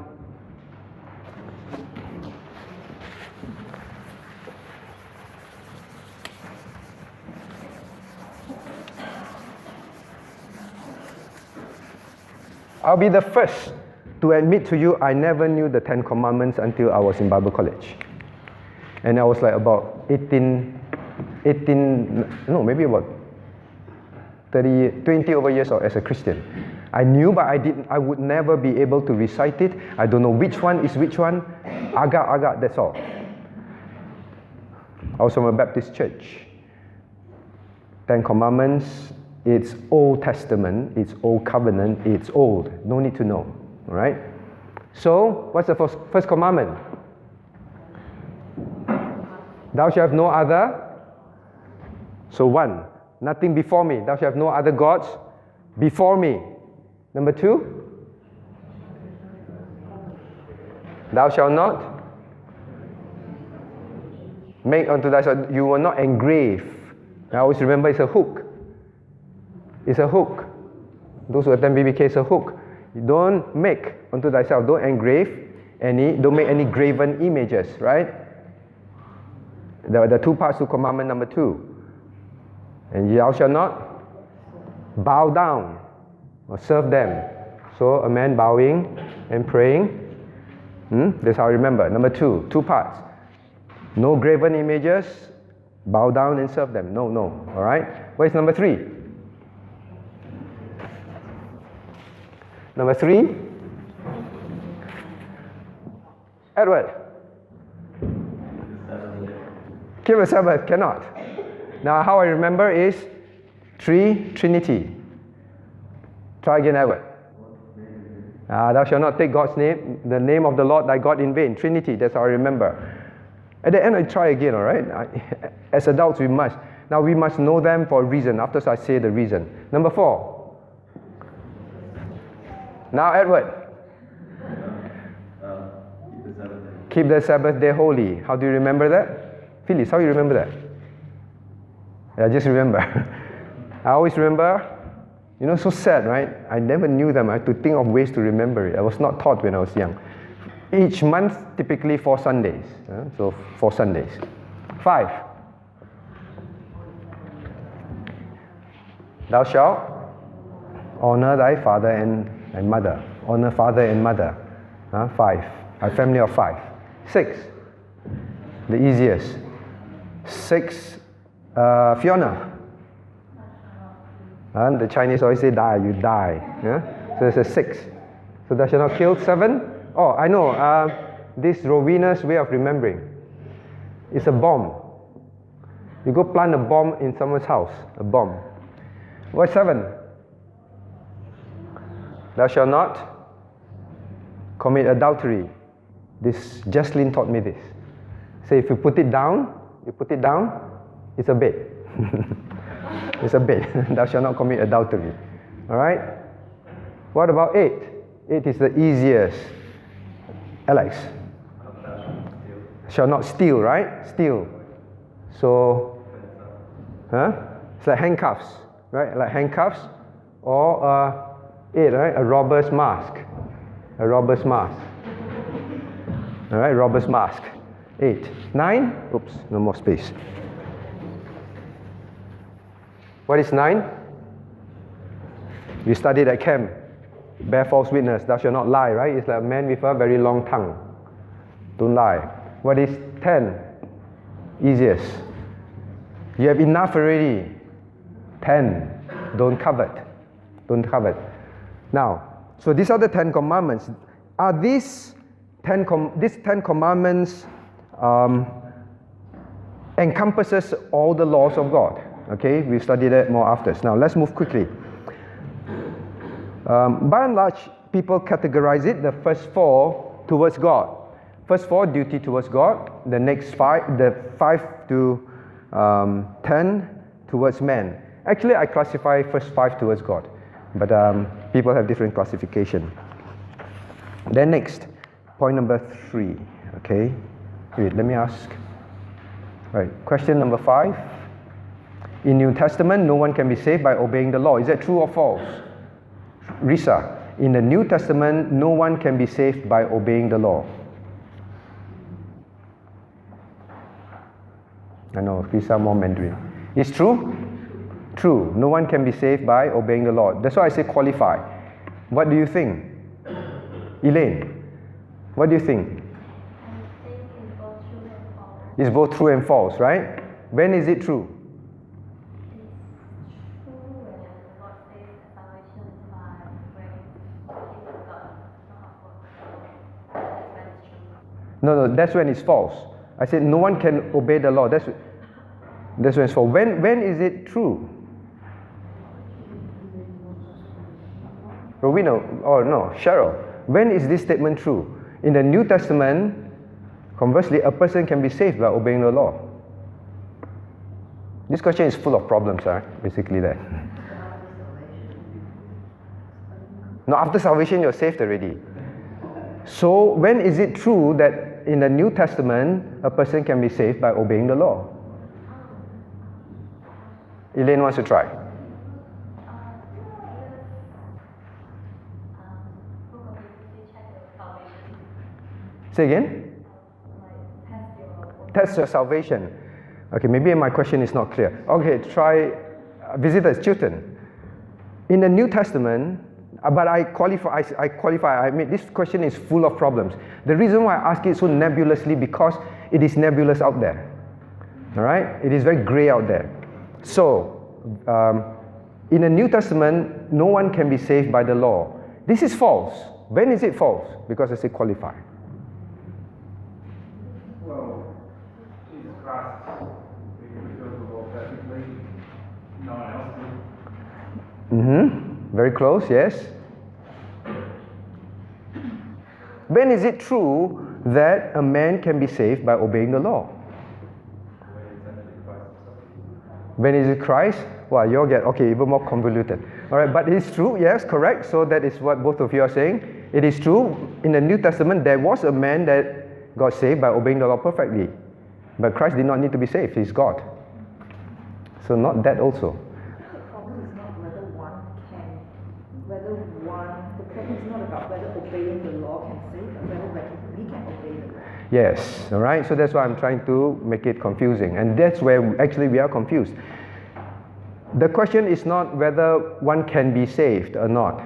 I'll be the first to admit to you, I never knew the 10 Commandments until I was in Bible college. And I was like about 20 over years old as a Christian. I knew, but I would never be able to recite it. I don't know which one is which one. Agak, that's all. I was from a Baptist church. 10 Commandments, it's Old Testament, it's Old Covenant, it's old. No need to know. All right? So, what's the first commandment? Thou shalt have no other. So 1, nothing before me. Thou shalt have no other gods before me. Number 2, Thou shalt not make unto thyself, you will not engrave. I always remember it's a hook. It's a hook. Those who attend BBK, it's a hook. You don't make unto thyself, don't engrave don't make any graven images, right? The two parts to commandment number 2. And thou shalt not bow down or serve them. So a man bowing and praying. That's how I remember. Number 2, 2 parts. No graven images, bow down and serve them. No. Alright? What is number 3? Number 3? Edward. Keep a Sabbath, cannot. Now how I remember is Trinity. Try again, Edward. Thou shalt not take God's name, the name of the Lord thy God in vain. Trinity, that's how I remember. At the end I try again, alright? As adults we must. Now we must know them for a reason. After I say the reason. Number 4. Now Edward. Keep the Sabbath day holy. How do you remember that? Phyllis, how do you remember that? I just remember. I always remember, so sad, right? I never knew them. I had to think of ways to remember it. I was not taught when I was young. Each month, typically 4 Sundays. So 4 Sundays. 5. Thou shalt honor thy father and thy mother. Honor father and mother. 5. A family of 5. 6. The easiest. 6. Fiona. The Chinese always say die, you die. So it's a 6. So thou shalt not kill. 7. Oh, I know. This Rowena's way of remembering. It's a bomb. You go plant a bomb in someone's house. A bomb. What's 7? Thou shalt not commit adultery. This Jocelyn taught me this. Say if you put it down, it's a bed. It's a bed. Thou shalt not commit adultery. Alright? What about 8? 8 is the easiest. Alex. Shall not steal, right? Steal. So, it's like handcuffs, right? Like handcuffs. Or 8, right? A robber's mask. A robber's mask. Alright, robber's mask. 8. 9? Oops, no more space. What is 9? We studied at camp. Bear false witness, thou shalt not lie, right? It's like a man with a very long tongue. Don't lie. What is 10? Easiest. You have enough already. 10. Don't covet. Don't covet. Now, so these are the 10 commandments. Are these 10 commandments encompasses all the laws of God? Okay, we've studied that more after. Now let's move quickly. By and large, people categorize it, the first 4 towards God. First 4, duty towards God. The next 5, the 5 to 10 towards man. Actually, I classify first 5 towards God. But people have different classification. Then next, point number 3. Okay, wait, let me ask. Right, question number 5. In New Testament, no one can be saved by obeying the law. Is that true or false? Risa, in the New Testament, no one can be saved by obeying the law. I know, Risa more Mandarin. It's true? True. No one can be saved by obeying the law. That's why I say qualify. What do you think? Elaine, what do you think? I think it's both true and false. It's both true and false, right? When is it true? No, that's when it's false. I said no one can obey the law. That's when it's false. When is it true? Rowena, or no, Cheryl. When is this statement true? In the New Testament, conversely, a person can be saved by obeying the law. This question is full of problems, basically that. No, after salvation you're saved already. So when is it true that in the New Testament a person can be saved by obeying the law? Elaine wants to try. Book of Leviticus chapter salvation. Say again? Test your salvation. Okay, maybe my question is not clear. Okay, try visitors, Chilton. In the New Testament, but I qualify, I mean, this question is full of problems. The reason why I ask it so nebulously, because it is nebulous out there. All right? It is very gray out there. So, in the New Testament, no one can be saved by the law. This is false. When is it false? Because I say qualify. Well, Jesus Christ, he fulfilled the law perfectly. No one else did. Very close, yes. When is it true that a man can be saved by obeying the law? When is it Christ? Well, you'll get, okay, even more convoluted. All right, but it's true, yes, correct. So that is what both of you are saying. It is true. In the New Testament, there was a man that got saved by obeying the law perfectly. But Christ did not need to be saved. He's God. So not that also. The problem is not whether the problem is not about whether obeying the law can save, but whether we can obey the law. Yes, all right. So that's why I'm trying to make it confusing. And that's where actually we are confused. The question is not whether one can be saved or not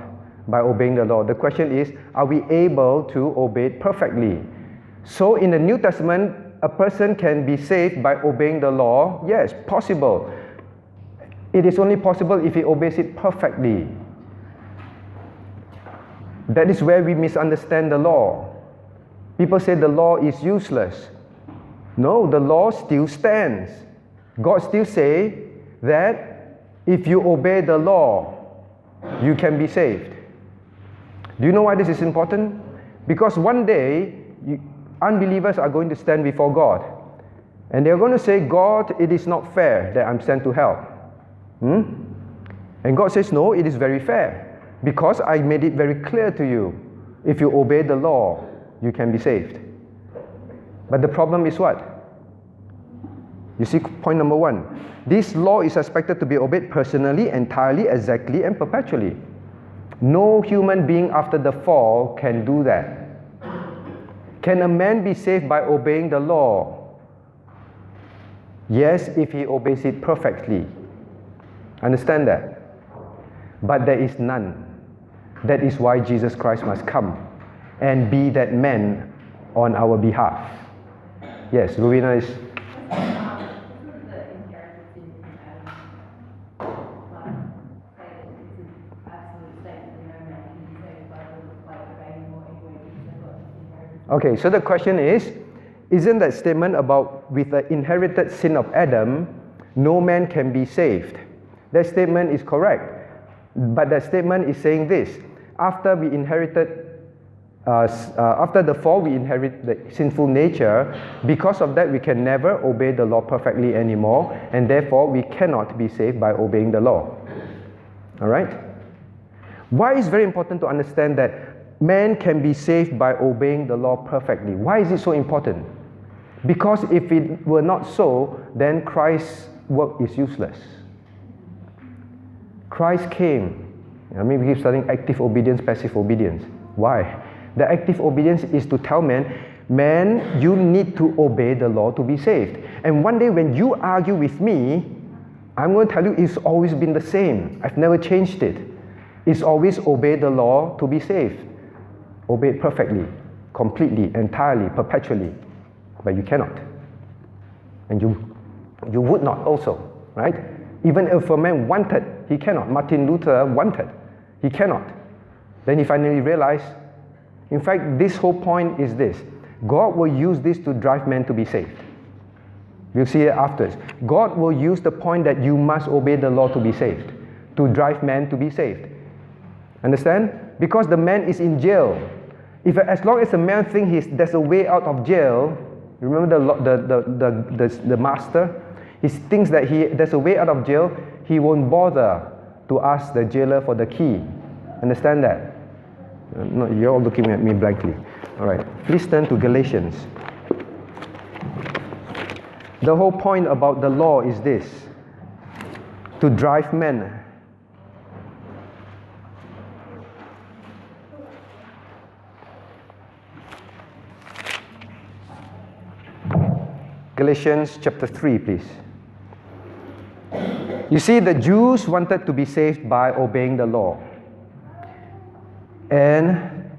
by obeying the law. The question is, are we able to obey it perfectly? So in the New Testament, a person can be saved by obeying the law. Yes, possible. It is only possible if he obeys it perfectly. That is where we misunderstand the law. People say the law is useless. No, the law still stands. God still say that if you obey the law, you can be saved. Do you know why this is important? Because one day, unbelievers are going to stand before God. And they're going to say, God, it is not fair that I'm sent to hell. And God says, no, it is very fair. Because I made it very clear to you. If you obey the law, you can be saved. But the problem is what? You see, point number one. This law is expected to be obeyed personally, entirely, exactly, and perpetually. No human being after the fall can do that. Can a man be saved by obeying the law? Yes, if he obeys it perfectly. Understand that? But there is none. That is why Jesus Christ must come and be that man on our behalf. Yes, Rowena is... Okay, so the question is, isn't that statement about with the inherited sin of Adam, no man can be saved? That statement is correct. But that statement is saying this: after we inherited, after the fall, we inherit the sinful nature. Because of that, we can never obey the law perfectly anymore, and therefore we cannot be saved by obeying the law. All right? Why is it very important to understand that man can be saved by obeying the law perfectly? Why is it so important? Because if it were not so, then Christ's work is useless. Christ came. I mean, we keep studying active obedience, passive obedience. Why? The active obedience is to tell man, you need to obey the law to be saved. And one day when you argue with me, I'm going to tell you it's always been the same. I've never changed it. It's always obey the law to be saved. Obey it perfectly, completely, entirely, perpetually. But you cannot. And you would not also, right? Even if a man wanted, he cannot. Martin Luther wanted, he cannot. Then he finally realized, in fact, this whole point is this: God will use this to drive men to be saved. We'll see it afterwards. God will use the point that you must obey the law to be saved, to drive men to be saved. Understand? Because the man is in jail. As long as the man thinks there's a way out of jail, remember the master? He thinks that there's a way out of jail, he won't bother to ask the jailer for the key. Understand that? No, you're all looking at me blankly. All right. Please turn to Galatians. The whole point about the law is this: to drive men. Galatians chapter 3, please. You see, the Jews wanted to be saved by obeying the law. And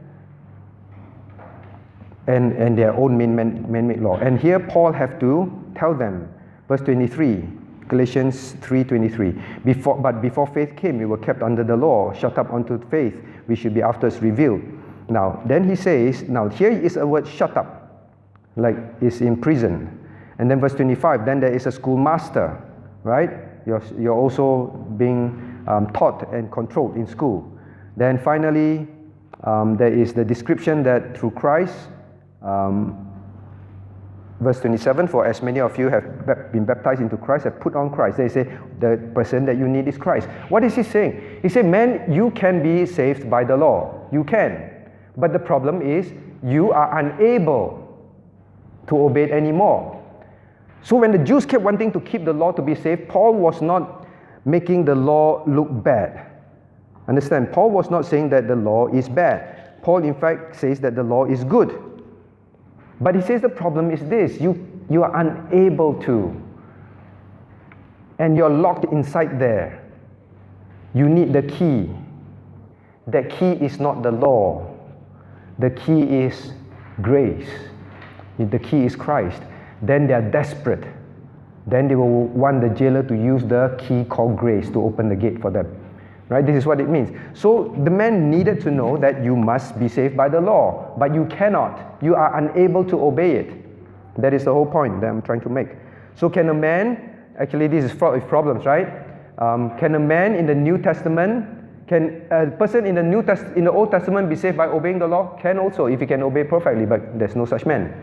their own man-made law. And here Paul have to tell them, verse 23, Galatians 3:23. But before faith came, we were kept under the law, shut up unto faith, which should be afterwards revealed. Now, then he says, now here is a word shut up, like is in prison. And then verse 25, then there is a schoolmaster, right? You're also being taught and controlled in school. Then finally, there is the description that through Christ, verse 27, for as many of you have been baptized into Christ, have put on Christ. They say the person that you need is Christ. What is he saying? He said, man, you can be saved by the law. You can. But the problem is, you are unable to obey it anymore. So when the Jews kept wanting to keep the law to be saved, Paul was not making the law look bad. Understand? Paul was not saying that the law is bad. Paul, in fact, says that the law is good. But he says the problem is this: you are unable to. And you're locked inside there. You need the key. The key is not the law. The key is grace. The key is Christ. Then they are desperate. Then they will want the jailer to use the key called grace to open the gate for them. Right? This is what it means. So the man needed to know that you must be saved by the law, but you cannot. You are unable to obey it. That is the whole point that I'm trying to make. So can a man, actually this is fraught with problems, right? Can a man in the New Testament, can a person in the Old Testament be saved by obeying the law? Can also, if he can obey perfectly, but there's no such man.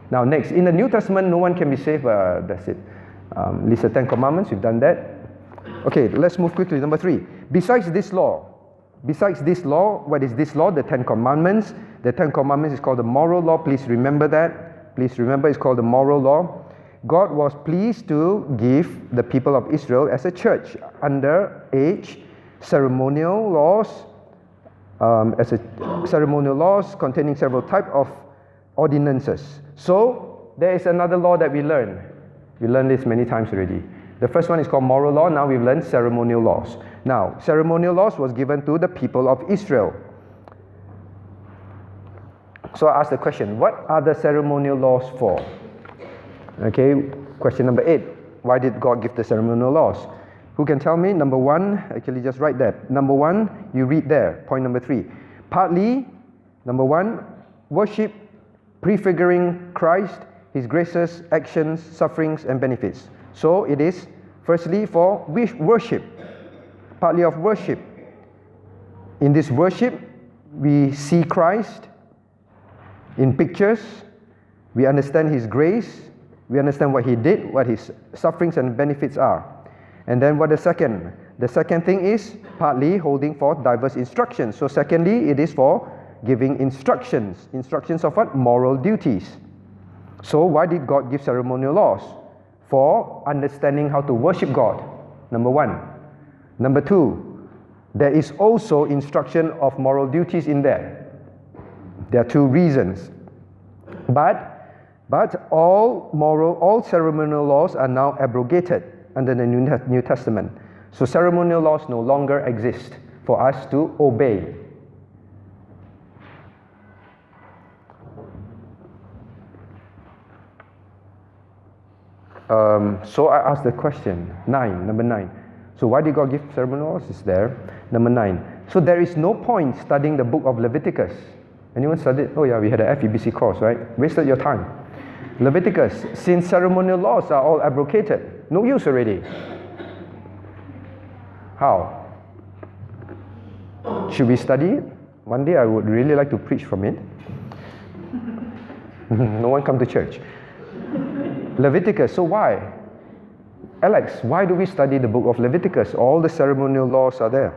Now next, in the New Testament, no one can be saved, that's it. List the 10 Commandments, we've done that. Okay, let's move quickly. Number 3. Besides this law, what is this law? The 10 Commandments. The 10 Commandments is called the moral law. Please remember that. Please remember it's called the moral law. God was pleased to give the people of Israel as a church under age ceremonial laws, ceremonial laws containing several types of ordinances. So there is another law that we learn. We learned this many times already. The first one is called moral law. Now we've learned ceremonial laws. Now, ceremonial laws was given to the people of Israel. So I ask the question, what are the ceremonial laws for? Okay, question number 8. Why did God give the ceremonial laws? Who can tell me? Number 1, actually just write that. Number 1, you read there. Point number 3. Partly, number 1, worship prefiguring Christ, His graces, actions, sufferings, and benefits. So it is firstly for worship, partly of worship. In this worship, we see Christ in pictures, we understand His grace, we understand what He did, what His sufferings and benefits are. And then what the second? The second thing is partly holding forth diverse instructions. So secondly, it is for giving instructions. Instructions of what? Moral duties. So why did God give ceremonial laws? For understanding how to worship God, number 1. Number 2, there is also instruction of moral duties in there. There are 2 reasons. But all ceremonial laws are now abrogated under the New Testament. So ceremonial laws no longer exist for us to obey. So I asked the question, number 9. So why did God give ceremonial laws? It's there. Number 9. So there is no point studying the book of Leviticus. Anyone studied? Oh yeah, we had an FEBC course, right? Wasted your time. Leviticus, since ceremonial laws are all abrogated. No use already. How? Should we study it? One day I would really like to preach from it. No one come to church. Leviticus, so why? Alex, why do we study the book of Leviticus? All the ceremonial laws are there.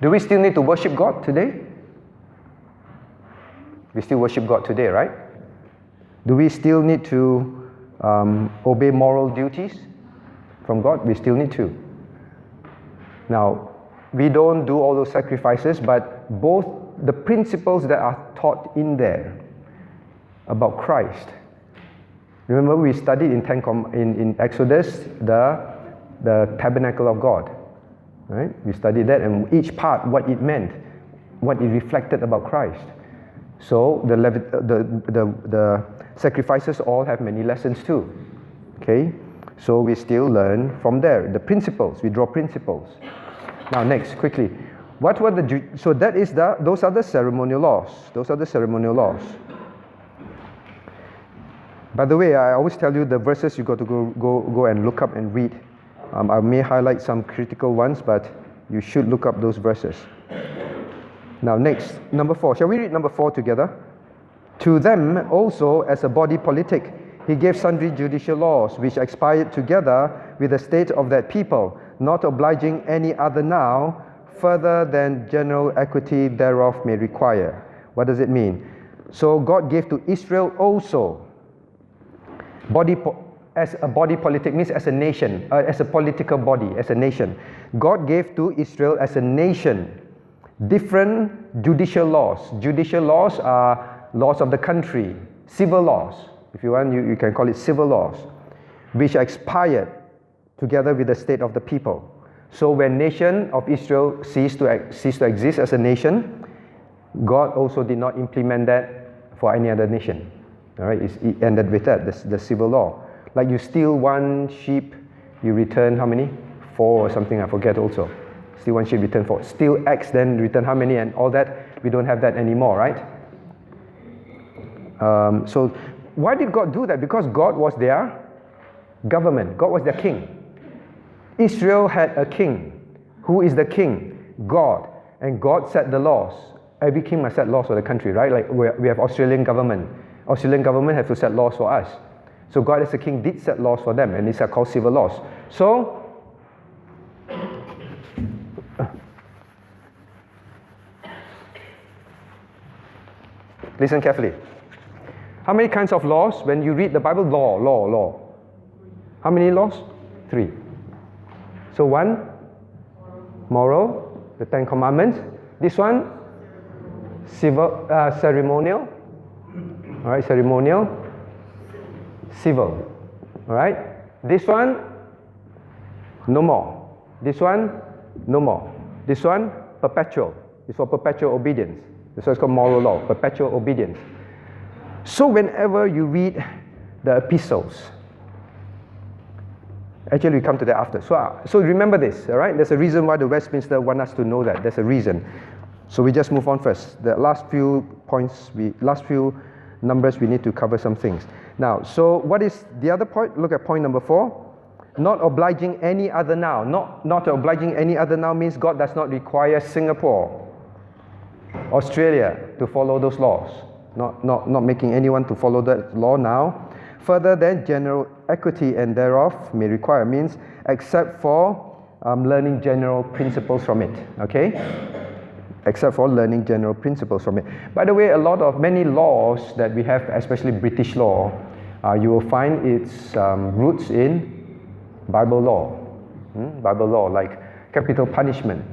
Do we still need to worship God today? We still worship God today, right? Do we still need to obey moral duties from God? We still need to. Now, we don't do all those sacrifices, but both the principles that are taught in there about Christ. Remember, we studied in Exodus the tabernacle of God, right? We studied that, and each part, what it meant, what it reflected about Christ. So the sacrifices all have many lessons too. Okay, so we still learn from there the principles. We draw principles. Now, next, quickly, what were so that is those are the ceremonial laws. Those are the ceremonial laws. By the way, I always tell you the verses you got to go and look up and read. I may highlight some critical ones, but you should look up those verses. Now, next, number 4. Shall we read number 4 together? To them also, as a body politic, he gave sundry judicial laws, which expired together with the state of that people, not obliging any other now, further than general equity thereof may require. What does it mean? So God gave to Israel also, as a body politic means as a nation, as a political body, as a nation. God gave to Israel as a nation different judicial laws. Judicial laws are laws of the country, civil laws. If you want, you can call it civil laws, which expired together with the state of the people. So when nation of Israel ceased to exist as a nation, God also did not implement that for any other nation. All right, it ended with that, the civil law. Like you steal one sheep, you return how many? 4 or something, I forget also. Steal one sheep, return 4. Steal X, then return how many, and all that. We don't have that anymore, right? So why did God do that? Because God was their government. God was their king. Israel had a king. Who is the king? God. And God set the laws. Every king must set laws for the country, right? Like we have Australian government. Australian government have to set laws for us. So God as a king did set laws for them, and these are called civil laws. So listen carefully. How many kinds of laws? When you read the Bible, law. How many laws? 3. So 1, moral, the 10 Commandments. This one, civil, ceremonial. All right, ceremonial, civil. All right. This one, no more. This one, no more. This one, perpetual. It's for perpetual obedience. This one is called moral law, perpetual obedience. So whenever you read the epistles, actually we come to that after. So remember this, all right? There's a reason why the Westminster want us to know that. There's a reason. So we just move on first. The last few points, last few numbers, we need to cover some things. Now, so what is the other point? Look at point number 4. Not obliging any other now. Not obliging any other now means God does not require Singapore, Australia to follow those laws. Not making anyone to follow that law now. Further than general equity and thereof may require means except for learning general principles from it. Okay? Except for learning general principles from it. By the way, many laws that we have, especially British law, you will find its roots in Bible law. Bible law, like capital punishment.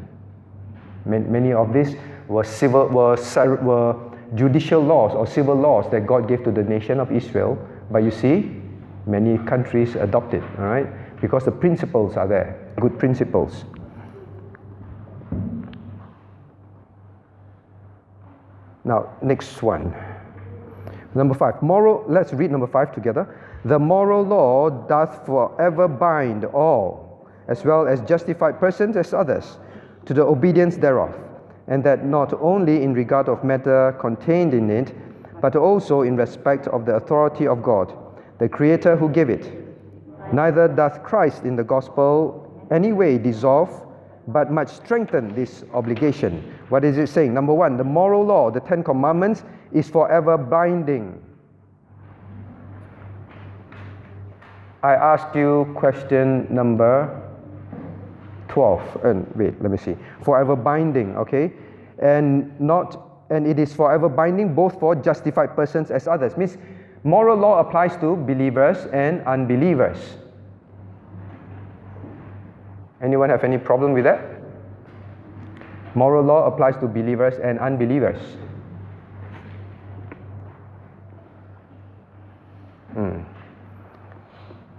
Many of these were judicial laws or civil laws that God gave to the nation of Israel. But you see, many countries adopt it, all right? Because the principles are there, good principles. Now, next one. Number 5. Moral, let's read number 5 together. The moral law doth forever bind all, as well as justified persons as others, to the obedience thereof, and that not only in regard of matter contained in it, but also in respect of the authority of God, the Creator who gave it. Neither doth Christ in the gospel any way dissolve, but much strengthen this obligation. What is it saying? Number 1, the moral law, the 10 Commandments, is forever binding. I asked you question number 12. And wait, let me see. Forever binding, okay? And it is forever binding both for justified persons as others. Means moral law applies to believers and unbelievers. Anyone have any problem with that? Moral law applies to believers and unbelievers.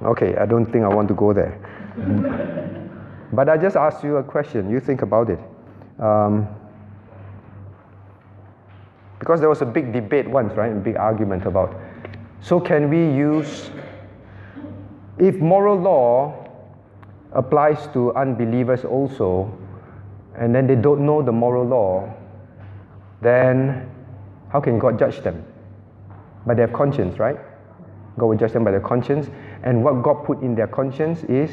Okay, I don't think I want to go there. But I just asked you a question. You think about it. Because there was a big debate once, right? A big argument about, so can we use, if moral law applies to unbelievers also, and then they don't know the moral law, then how can God judge them? By their conscience, right? God will judge them by their conscience. And what God put in their conscience is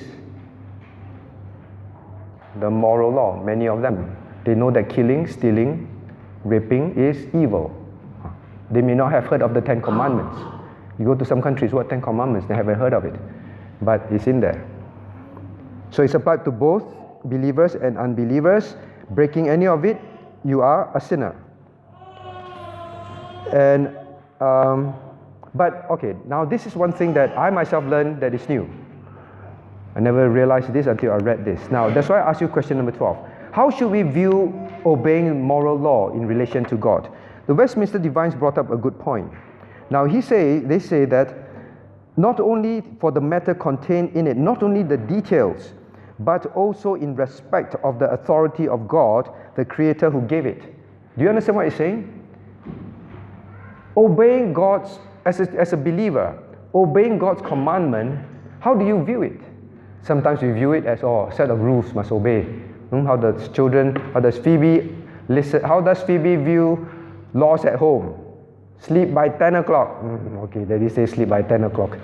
the moral law, many of them. They know that killing, stealing, raping is evil. They may not have heard of the 10 Commandments. You go to some countries, what 10 Commandments? They haven't heard of it. But it's in there. So it's applied to both believers and unbelievers. Breaking any of it, you are a sinner. And but okay, now this is one thing that I myself learned that is new. I never realized this until I read this. Now that's why I asked you question number 12. How should we view obeying moral law in relation to God? The Westminster Divines brought up a good point. Now they say that not only for the matter contained in it, not only the details, but also in respect of the authority of God, the Creator who gave it. Do you understand what he's saying? Obeying God's, as a believer, obeying God's commandment, how do you view it? Sometimes we view it as, a set of rules must obey. How does Phoebe view laws at home? Sleep by 10 o'clock. Okay, Daddy says sleep by 10 o'clock.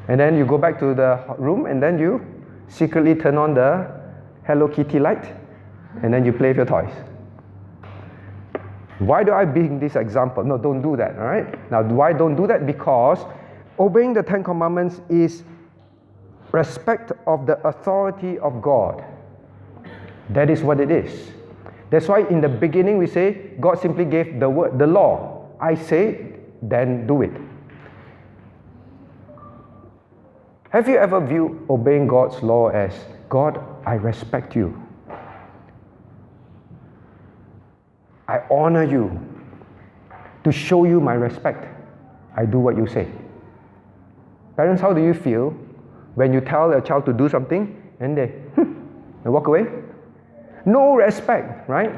And then you go back to the room and then you secretly turn on the Hello Kitty light and then you play with your toys. Why do I bring this example? No, don't do that, all right? Now, why don't do that? Because obeying the 10 Commandments is respect of the authority of God. That is what it is. That's why in the beginning we say, God simply gave the word, the law. I say, then do it. Have you ever viewed obeying God's law as, God, I respect you. I honor you. To show you my respect, I do what you say. Parents, how do you feel when you tell a child to do something and they walk away? No respect, right?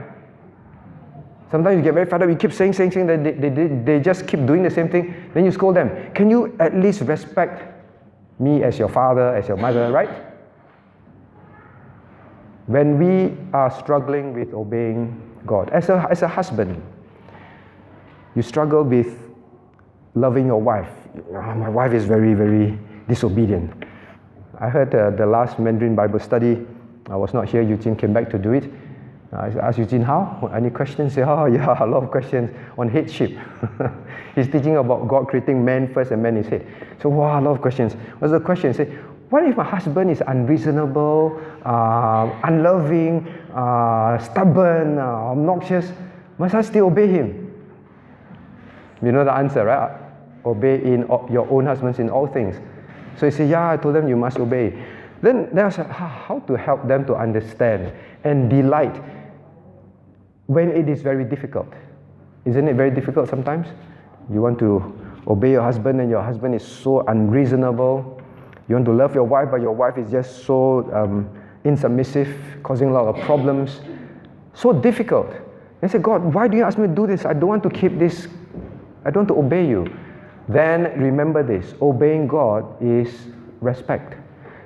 Sometimes you get very fed up, you keep saying that they just keep doing the same thing, then you scold them. Can you at least respect me as your father, as your mother, right? When we are struggling with obeying God, as a husband, you struggle with loving your wife. My wife is very, very disobedient. I heard the last Mandarin Bible study. I was not here. Eugene came back to do it. I asked Eugene, how? Any questions? He said, a lot of questions on headship. He's teaching about God creating man first and man is head. So, a lot of questions. What's the question? He said, what if my husband is unreasonable, unloving, stubborn, obnoxious? Must I still obey him? You know the answer, right? Obey in your own husbands in all things. So he said, I told them you must obey. Then I was like, how to help them to understand and delight when it is very difficult. Isn't it very difficult sometimes? You want to obey your husband and your husband is so unreasonable. You want to love your wife, but your wife is just so insubmissive, causing a lot of problems. So difficult. They say, God, why do you ask me to do this? I don't want to keep this. I don't want to obey you. Then remember this, obeying God is respect.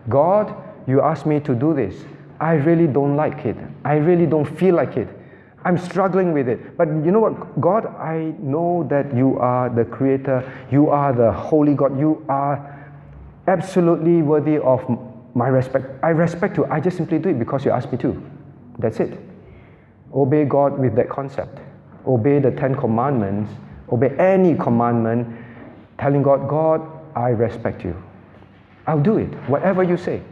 God, you asked me to do this. I really don't like it. I really don't feel like it. I'm struggling with it. But you know what, God, I know that you are the Creator. You are the Holy God. You are absolutely worthy of my respect. I respect you. I just simply do it because you asked me to. That's it. Obey God with that concept. Obey the 10 Commandments. Obey any commandment. Telling God, God, I respect you. I'll do it, whatever you say.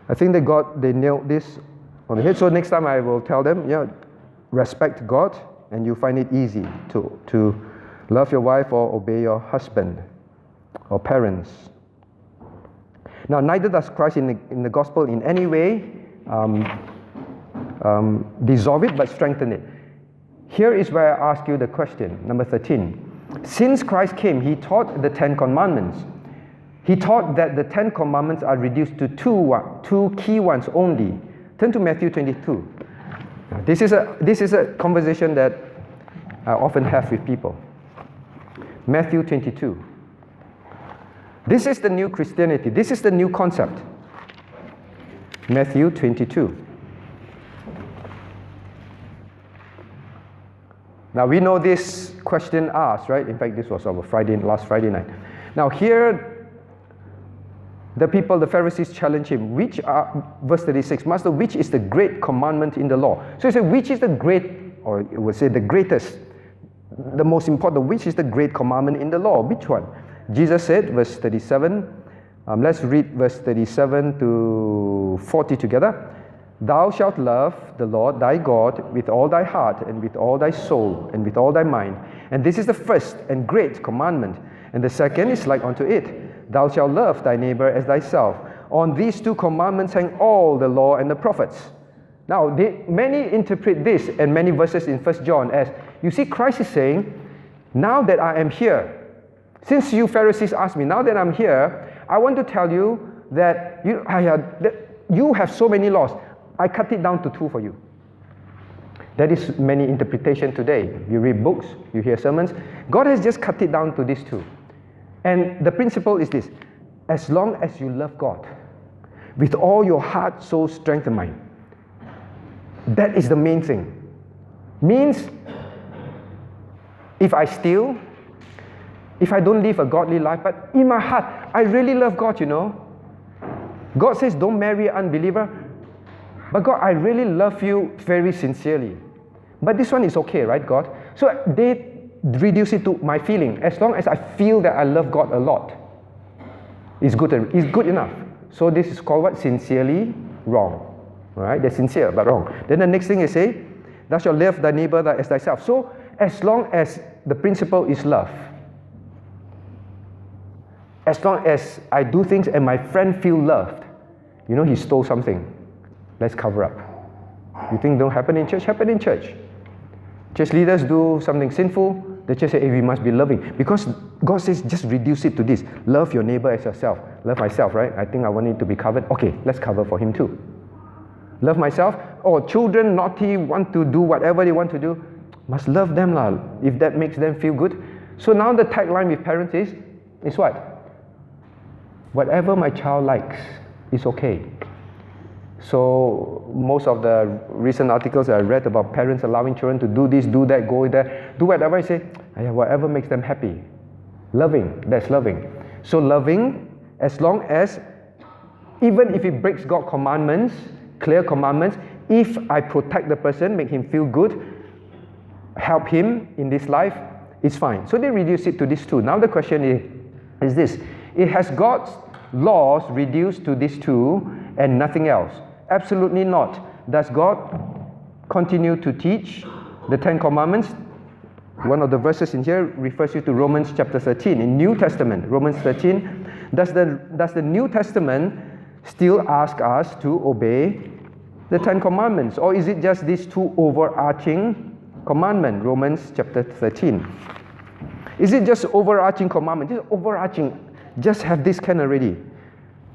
I think they nailed this on the head. So next time I will tell them, respect God, and you find it easy to love your wife or obey your husband or parents. Now, neither does Christ in the gospel in any way dissolve it, but strengthen it. Here is where I ask you the question, number 13. Since Christ came, he taught the 10 commandments. He taught that the 10 commandments are reduced to two key ones only. Turn to Matthew 22. This is a conversation that I often have with people. Matthew 22. This is the new Christianity. This is the new concept. Matthew 22. Now we know this question asked, right? In fact, this was our last Friday night. Now here, the Pharisees challenge him. Verse 36, Master, which is the great commandment in the law? So he said, which is the great, or it would say the greatest, the most important, which is the great commandment in the law? Which one? Jesus said, verse 37, let's read verse 37 to 40 together. Thou shalt love the Lord thy God with all thy heart and with all thy soul and with all thy mind. And this is the first and great commandment. And the second is like unto it. Thou shalt love thy neighbor as thyself. On these two commandments hang all the law and the prophets. Now, many interpret this and many verses in 1 John as, you see, Christ is saying, now that I am here, since you Pharisees asked me, now that I'm here, I want to tell you that you have so many laws. I cut it down to 2 for you. That is many interpretation today. You read books, you hear sermons. God has just cut it down to these 2. And the principle is this: as long as you love God with all your heart, soul, strength, and mind, that is the main thing. Means, if I steal, if I don't live a godly life, but in my heart, I really love God, God says, don't marry an unbeliever. But God, I really love you very sincerely. But this one is okay, right, God? So they reduce it to my feeling. As long as I feel that I love God a lot, it's good enough. So this is called what? Sincerely wrong. Right? They're sincere but wrong. Then the next thing is say, thou shalt love thy neighbor as thyself. So as long as the principle is love, as long as I do things and my friend feel loved, he stole something, let's cover up. You think don't happen in church? Happen in church. Church leaders do something sinful, the church says, hey, we must be loving. Because God says, just reduce it to this. Love your neighbor as yourself. Love myself, right? I think I want it to be covered. Okay, let's cover for him too. Love myself. Children naughty, want to do whatever they want to do, must love them lah, if that makes them feel good. So now the tagline with parents is what? Whatever my child likes is okay. So most of the recent articles I read about parents allowing children to do this, do that, go there, do whatever, I say, whatever makes them happy. Loving, that's loving. So loving, as long as, even if it breaks God's commandments, clear commandments, if I protect the person, make him feel good, help him in this life, it's fine. So they reduce it to these 2. Now the question is this: it has God's laws reduced to these 2 and nothing else? Absolutely not. Does God continue to teach the 10 commandments? One of the verses in here refers you to Romans chapter 13 in New Testament. Romans 13. Does the New Testament still ask us to obey the 10 commandments, or is it just these 2 overarching commandments? Romans chapter 13. Is it just overarching commandment? Just overarching. Just have this kind already.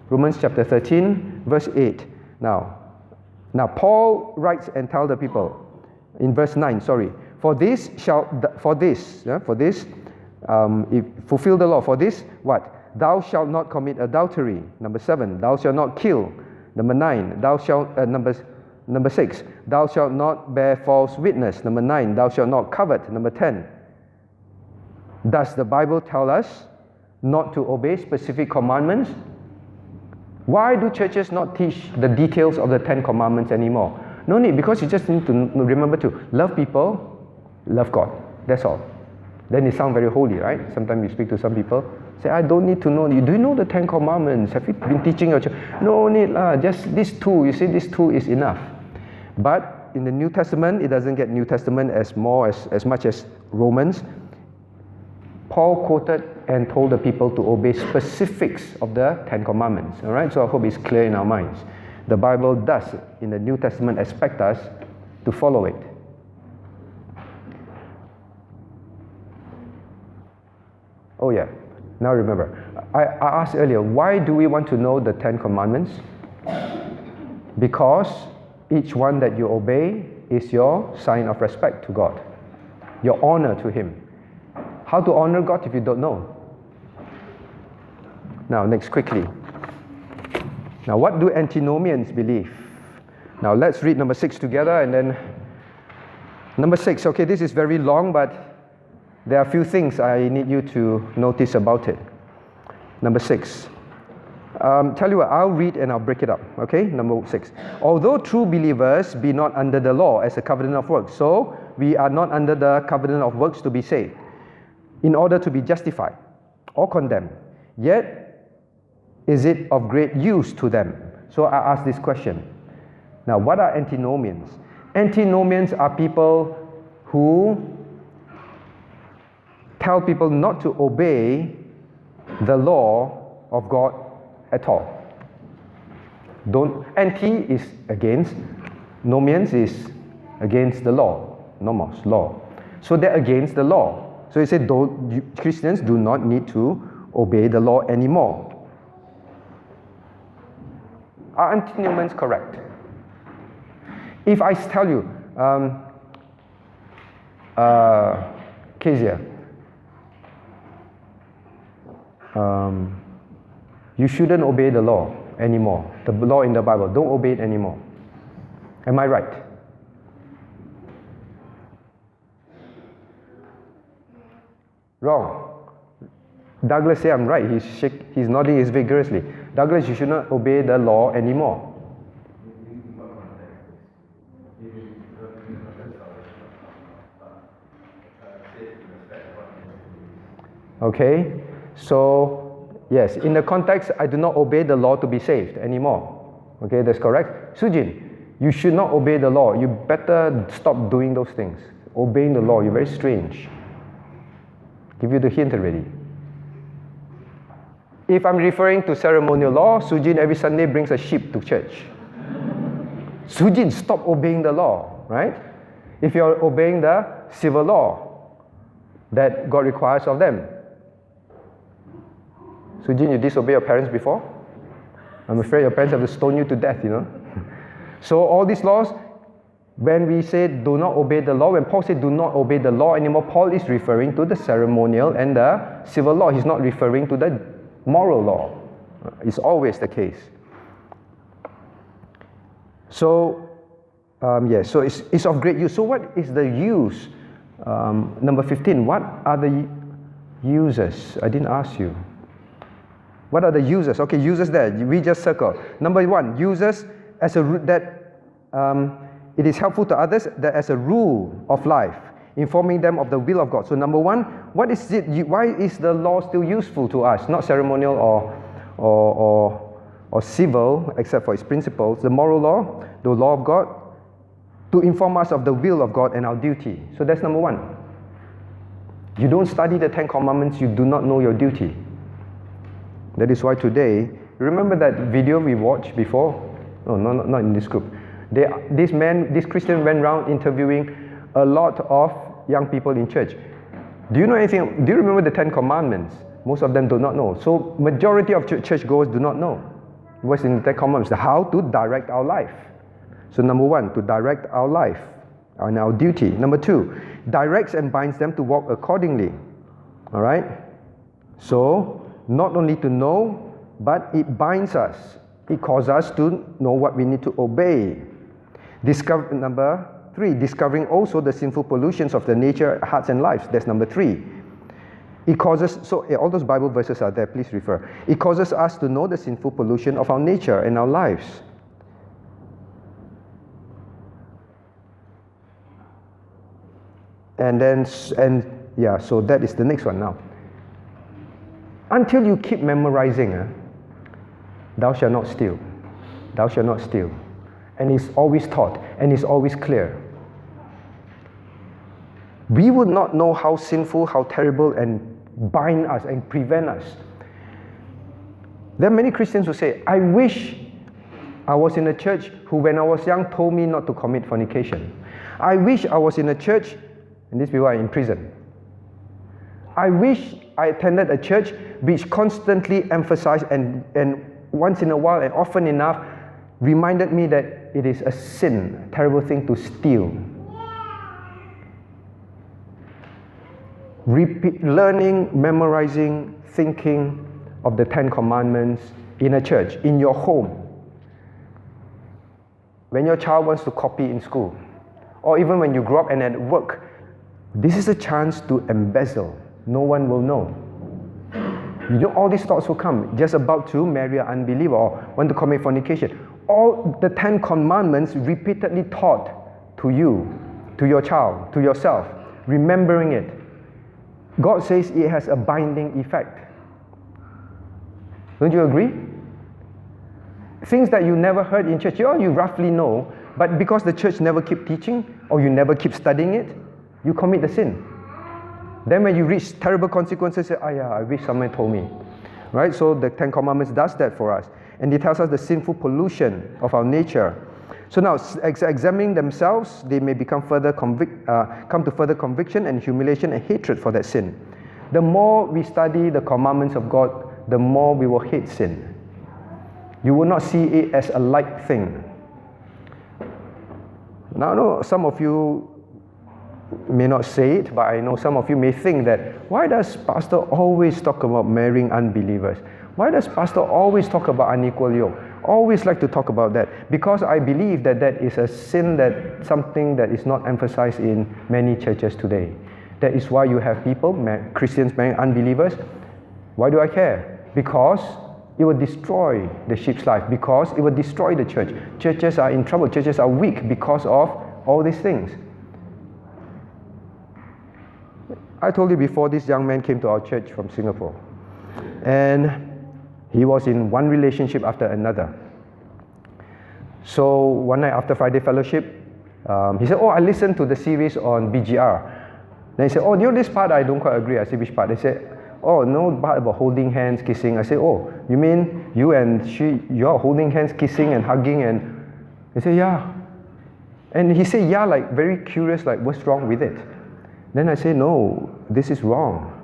Romans chapter 13, verse 8. Now Paul writes and tells the people in verse 9. For this, fulfill the law. For this, what? Thou shalt not commit adultery. Number 7, thou shalt not kill. Number 9, thou shalt. Number 6, thou shalt not bear false witness. Number 9, thou shalt not covet. Number 10. Does the Bible tell us not to obey specific commandments? Why do churches not teach the details of the 10 commandments anymore? No need, because you just need to remember to love people, love God. That's all. Then it sounds very holy, right? Sometimes you speak to some people, Say, I don't need to know. Do you know the 10 Commandments? Have you been teaching your children? No need lah. Just these two. You see, these two is enough. But in the New Testament, it doesn't get New Testament as much as Romans. Paul quoted and told the people to obey specifics of the 10 Commandments. All right. So I hope it's clear in our minds. The Bible does, in the New Testament, expect us to follow it. Oh yeah. Now remember, I asked earlier, why do we want to know the 10 Commandments? Because each one that you obey is your sign of respect to God, your honor to Him. How to honor God if you don't know? Now, next quickly. Now, what do antinomians believe? Now, let's read number 6 together, and then number 6. Okay, this is very long, but there are a few things I need you to notice about it. Number 6. Tell you what, I'll read and I'll break it up. Okay, number 6. Although true believers be not under the law as a covenant of works, so we are not under the covenant of works to be saved, in order to be justified or condemned. Yet is it of great use to them? So I ask this question. Now, what are antinomians? Antinomians are people who tell people not to obey the law of God at all. Anti is against, nomians is against the law, nomos, law. So they're against the law. So he said, Christians do not need to obey the law anymore. Are antinomians correct? If I tell you, Kezia, you shouldn't obey the law anymore. The law in the Bible. Don't obey it anymore. Am I right? Wrong. Douglas said I'm right. He's nodding his vigorously. Douglas, you should not obey the law anymore. Okay, so yes, in the context, I do not obey the law to be saved anymore. Okay, that's correct. Sujin, you should not obey the law. You better stop doing those things. Obeying the law, you're very strange. Give you the hint already. If I'm referring to ceremonial law, Sujin every Sunday brings a sheep to church. Sujin, stop obeying the law, right? If you're obeying the civil law that God requires of them. Sujin, you disobey your parents before? I'm afraid your parents have to stone you to death, you know. So all these laws, when we say do not obey the law, when Paul said do not obey the law anymore, Paul is referring to the ceremonial and the civil law. He's not referring to the moral law. It's always the case. So, yes, so it's of great use. So what is the use? Number 15, what are the uses? I didn't ask you. What are the uses? Okay, uses there. We just circle. Number 1, uses as it is helpful to others that as a rule of life, informing them of the will of God. So number 1, what is it? Why is the law still useful to us? Not ceremonial or civil, except for its principles. The moral law, the law of God, to inform us of the will of God and our duty. So that's number 1. You don't study the 10 Commandments, you do not know your duty. That is why today, remember that video we watched before? No, not in this group. This Christian went around interviewing a lot of young people in church. Do you know anything? Do you remember the 10 Commandments? Most of them do not know. So majority of churchgoers do not know what's in the 10 Commandments, how to direct our life. So number 1, to direct our life and our duty. Number 2, directs and binds them to walk accordingly. All right? So not only to know, but it binds us. It causes us to know what we need to obey. Number 3, discovering also the sinful pollutions of the nature, hearts and lives. That's number 3. It causes, so all those Bible verses are there, please refer. It causes us to know the sinful pollution of our nature and our lives. So that is the next one now. Until you keep memorizing, thou shalt not steal, thou shalt not steal. And it's always taught, and it's always clear. We would not know how sinful, how terrible, and bind us and prevent us. There are many Christians who say, I wish I was in a church who, when I was young, told me not to commit fornication. I wish I was in a church, and these people are in prison. I wish I attended a church which constantly emphasized and once in a while and often enough reminded me that it is a sin, a terrible thing to steal. Learning, memorizing, thinking of the 10 Commandments in a church, in your home. When your child wants to copy in school, or even when you grow up and at work, this is a chance to embezzle. No one will know. You know, all these thoughts will come. Just about to marry an unbeliever or want to commit fornication. All the 10 Commandments repeatedly taught to you, to your child, to yourself, remembering it. God says it has a binding effect. Don't you agree? Things that you never heard in church, you roughly know, but because the church never keep teaching or you never keep studying it, you commit the sin. Then when you reach terrible consequences, say, I wish someone told me. Right? So the 10 Commandments does that for us. And it tells us the sinful pollution of our nature. So now, examining themselves, they may come to further conviction and humiliation and hatred for that sin. The more we study the commandments of God, the more we will hate sin. You will not see it as a light thing. Now, I know some of you may not say it, but I know some of you may think that, why does pastor always talk about marrying unbelievers? Why does pastor always talk about unequal yoke? Always like to talk about that. Because I believe that that is a sin, that something that is not emphasized in many churches today. That is why you have people, Christians marrying unbelievers. Why do I care? Because it will destroy the sheep's life. Because it will destroy the church. Churches are in trouble. Churches are weak because of all these things. I told you before, this young man came to our church from Singapore. And he was in one relationship after another. So one night after Friday fellowship, he said, I listened to the series on BGR. Then he said, you know this part I don't quite agree. I said, which part? They said, no part about holding hands, kissing. I said, you mean you and you're holding hands, kissing and hugging? And he said, yeah. And he said, yeah, like very curious, like what's wrong with it? Then I said, no, this is wrong.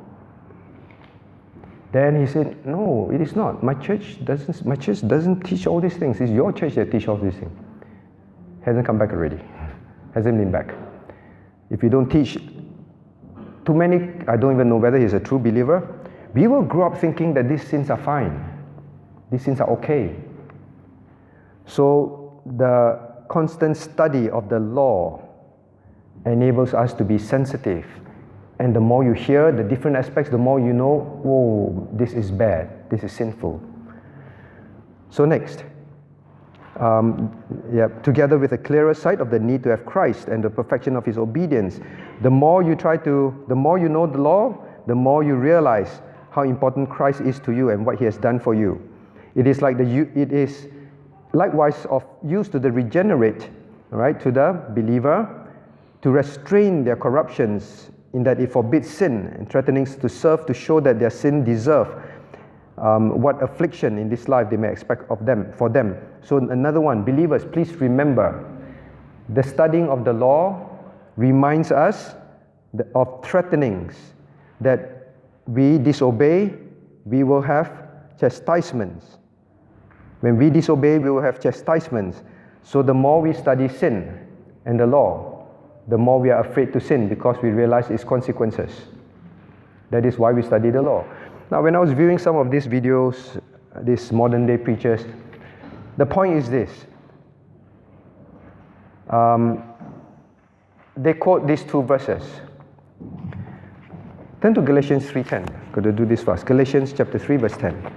Then he said, no, it is not. My church doesn't teach all these things. It's your church that teach all these things. Hasn't come back already. Hasn't been back. If you don't teach too many, I don't even know whether he's a true believer, we will grow up thinking that these sins are fine. These sins are okay. So the constant study of the law enables us to be sensitive. And the more you hear the different aspects, the more you know, this is bad, this is sinful. So next, together with a clearer sight of the need to have Christ and the perfection of His obedience, the more you know the law, the more you realize how important Christ is to you and what He has done for you. It is likewise of use to the regenerate, right, to the believer, to restrain their corruptions, in that it forbids sin and threatenings to serve to show that their sin deserve what affliction in this life they may expect for them. So another one, believers, please remember, the studying of the law reminds us of threatenings that we disobey, we will have chastisements. When we disobey, we will have chastisements. So the more we study sin and the law, the more we are afraid to sin because we realize its consequences. That is why we study the law. Now, when I was viewing some of these videos, these modern day preachers, the point is this. They quote these two verses. Turn to Galatians 3:10. Got to do this fast. Galatians chapter 3, verse 10.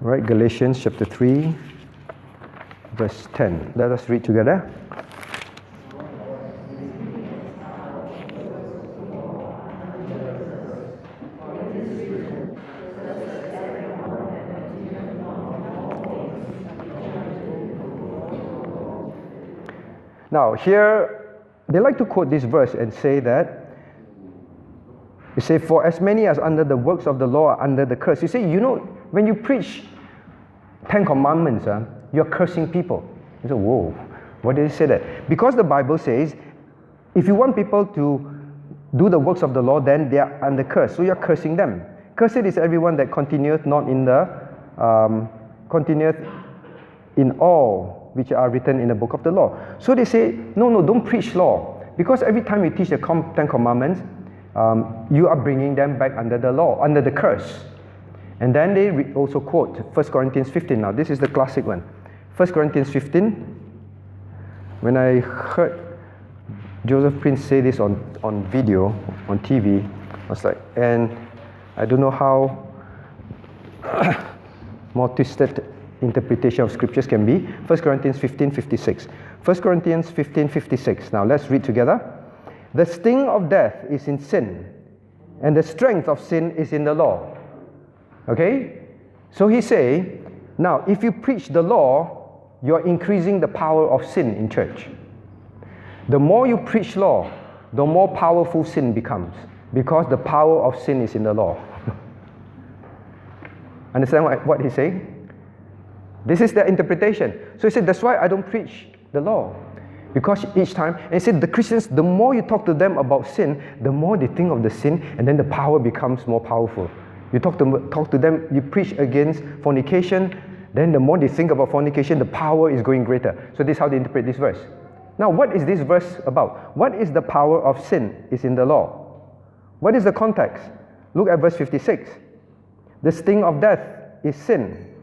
Right, Galatians chapter 3, verse 10. Let us read together. Now, here, they like to quote this verse and say that, you say, for as many as under the works of the law are under the curse. You say, you know, when you preach 10 commandments, you're cursing people. You say, whoa, why did he say that? Because the Bible says, if you want people to do the works of the law, then they are under curse. So you're cursing them. Cursed is everyone that continueth not in the, continueth in all which are written in the book of the law. So they say, no, don't preach law. Because every time you teach the 10 commandments, you are bringing them back under the law, under the curse. And then they also quote 1 Corinthians 15. Now, this is the classic one. 1 Corinthians 15. When I heard Joseph Prince say this on video, on TV, I was like, and I don't know how more twisted interpretation of scriptures can be. 1 Corinthians 15:56. 1 Corinthians 15:56. Now let's read together. The sting of death is in sin, and the strength of sin is in the law. Okay? So he say, now if you preach the law, you're increasing the power of sin in church. The more you preach law, the more powerful sin becomes, because the power of sin is in the law. Understand what he's saying? This is the interpretation. So he said, that's why I don't preach the law. Because each time, and he said, the Christians, the more you talk to them about sin, the more they think of the sin, and then the power becomes more powerful. You talk to them, you preach against fornication, then the more they think about fornication, the power is going greater. So this is how they interpret this verse. Now, what is this verse about? What is the power of sin? Is in the law. What is the context? Look at verse 56. The sting of death is sin.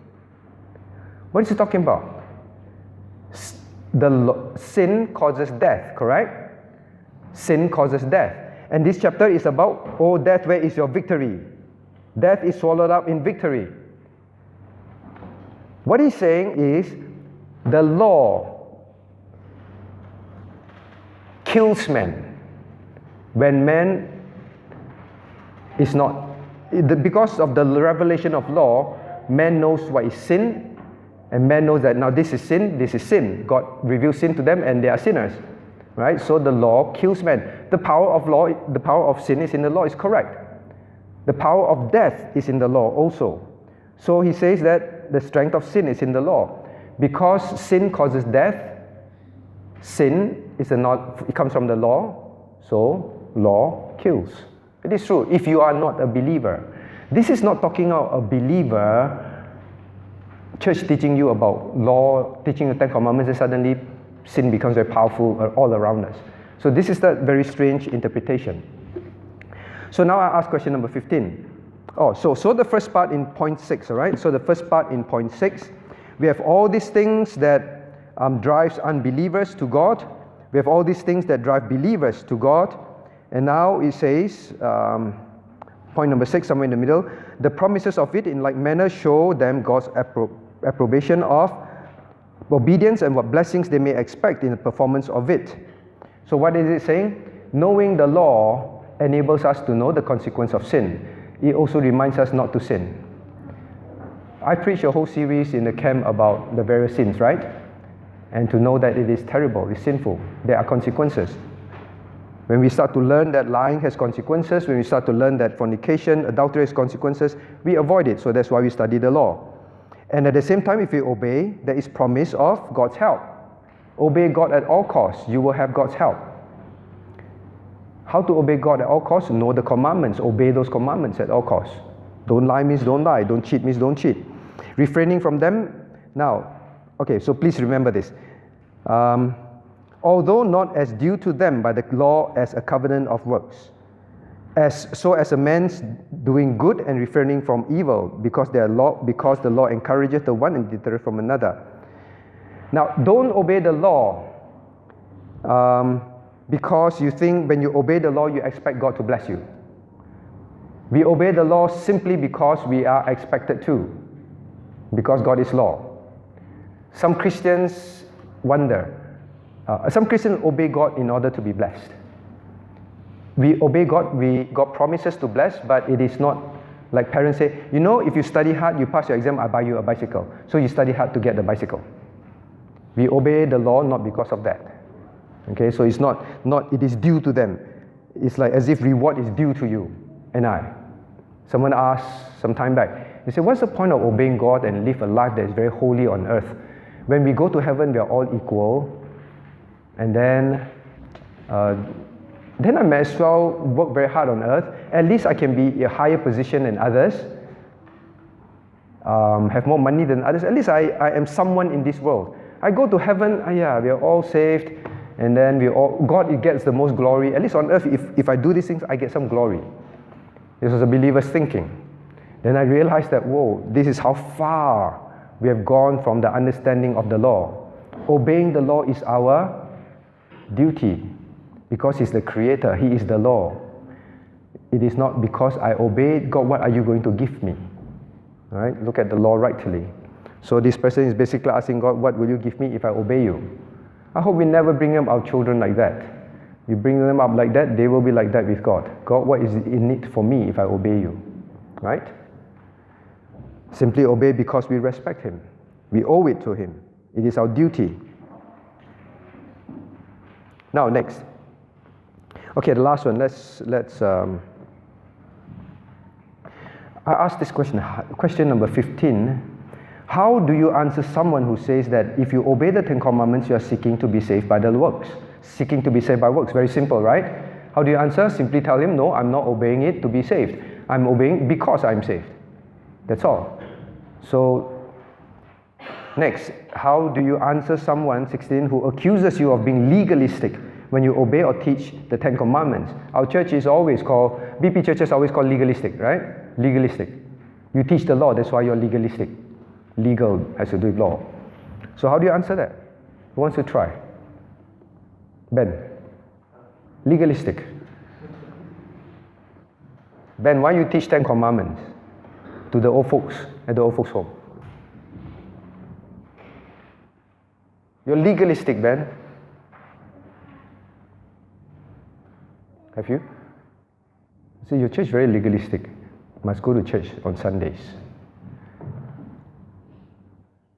What is he talking about? Sin causes death, correct? Sin causes death. And this chapter is about, oh death, where is your victory? Death is swallowed up in victory. What he's saying is, the law kills man. When man is not, because of the revelation of law, man knows what is sin, and man knows that now this is sin, this is sin. God reveals sin to them and they are sinners. Right? So the law kills man. The power of law, the power of sin is in the law, is correct. The power of death is in the law also. So he says that the strength of sin is in the law. Because sin causes death, sin is it comes from the law, so law kills. It is true, if you are not a believer. This is not talking about a believer, church teaching you about law, teaching you 10 commandments, and suddenly sin becomes very powerful all around us. So this is the very strange interpretation. So now I ask question number 15. So the first part in point 6, all right? So the first part in point 6, we have all these things that drives unbelievers to God. We have all these things that drive believers to God. And now it says, point number 6, somewhere in the middle, the promises of it in like manner show them God's approbation of obedience and what blessings they may expect in the performance of it. So what is it saying? Knowing the law enables us to know the consequence of sin. It also reminds us not to sin. I preached a whole series in the camp about the various sins, right? And to know that it is terrible, it's sinful. There are consequences. When we start to learn that lying has consequences, when we start to learn that fornication, adultery has consequences, we avoid it. So that's why we study the law. And at the same time, if we obey, there is promise of God's help. Obey God at all costs, you will have God's help. How to obey God at all costs? Know the commandments, obey those commandments at all costs. Don't lie means don't lie, don't cheat means don't cheat. Refraining from them, now, okay, so please remember this. Although not as due to them by the law as a covenant of works, as a man's doing good and refraining from evil, because the law encourageth the one and deterreth from another. Now, don't obey the law because you think when you obey the law, you expect God to bless you. We obey the law simply because we are expected to. because God is law. Some Christians wonder. Some Christians obey God in order to be blessed. We obey God, God promises to bless, but it is not like parents say, you know, if you study hard, you pass your exam, I buy you a bicycle. So you study hard to get the bicycle. We obey the law not because of that. Okay, so it's not it is due to them. It's like as if reward is due to you and I. Someone asked some time back, they said, what's the point of obeying God and live a life that is very holy on earth? When we go to heaven, we are all equal. And then I may as well work very hard on earth. At least I can be in a higher position than others, have more money than others. At least I am someone in this world. I go to heaven, we are all saved, and then God gets the most glory. At least on earth, if I do these things, I get some glory. This was a believer's thinking. Then I realized that, whoa, this is how far we have gone from the understanding of the law. Obeying the law is our duty because He's the Creator, He is the law. It is not because I obeyed God, what are you going to give me? All right? Look at the law rightly. So this person is basically asking God, what will you give me if I obey you? I hope we never bring up our children like that. You bring them up like that, they will be like that with God. God, what is in it for me if I obey you? Right? Simply obey because we respect Him. We owe it to Him. It is our duty. Now, next. Okay, the last one. Let's I asked this question. Question number 15. How do you answer someone who says that if you obey the Ten Commandments, you are seeking to be saved by the works? Seeking to be saved by works. Very simple, right? How do you answer? Simply tell him, no, I'm not obeying it to be saved. I'm obeying because I'm saved. That's all. So, next, how do you answer someone, 16, who accuses you of being legalistic when you obey or teach the Ten Commandments? Our church is always called, BP church is always called legalistic, right? Legalistic. You teach the law, that's why you're legalistic. Legal has to do with law. So how do you answer that? Who wants to try? Ben. Legalistic. Ben, why you teach 10 Commandments to the old folks at the old folks' home? You're legalistic, Ben. Have you? See, your church is very legalistic. Must go to church on Sundays.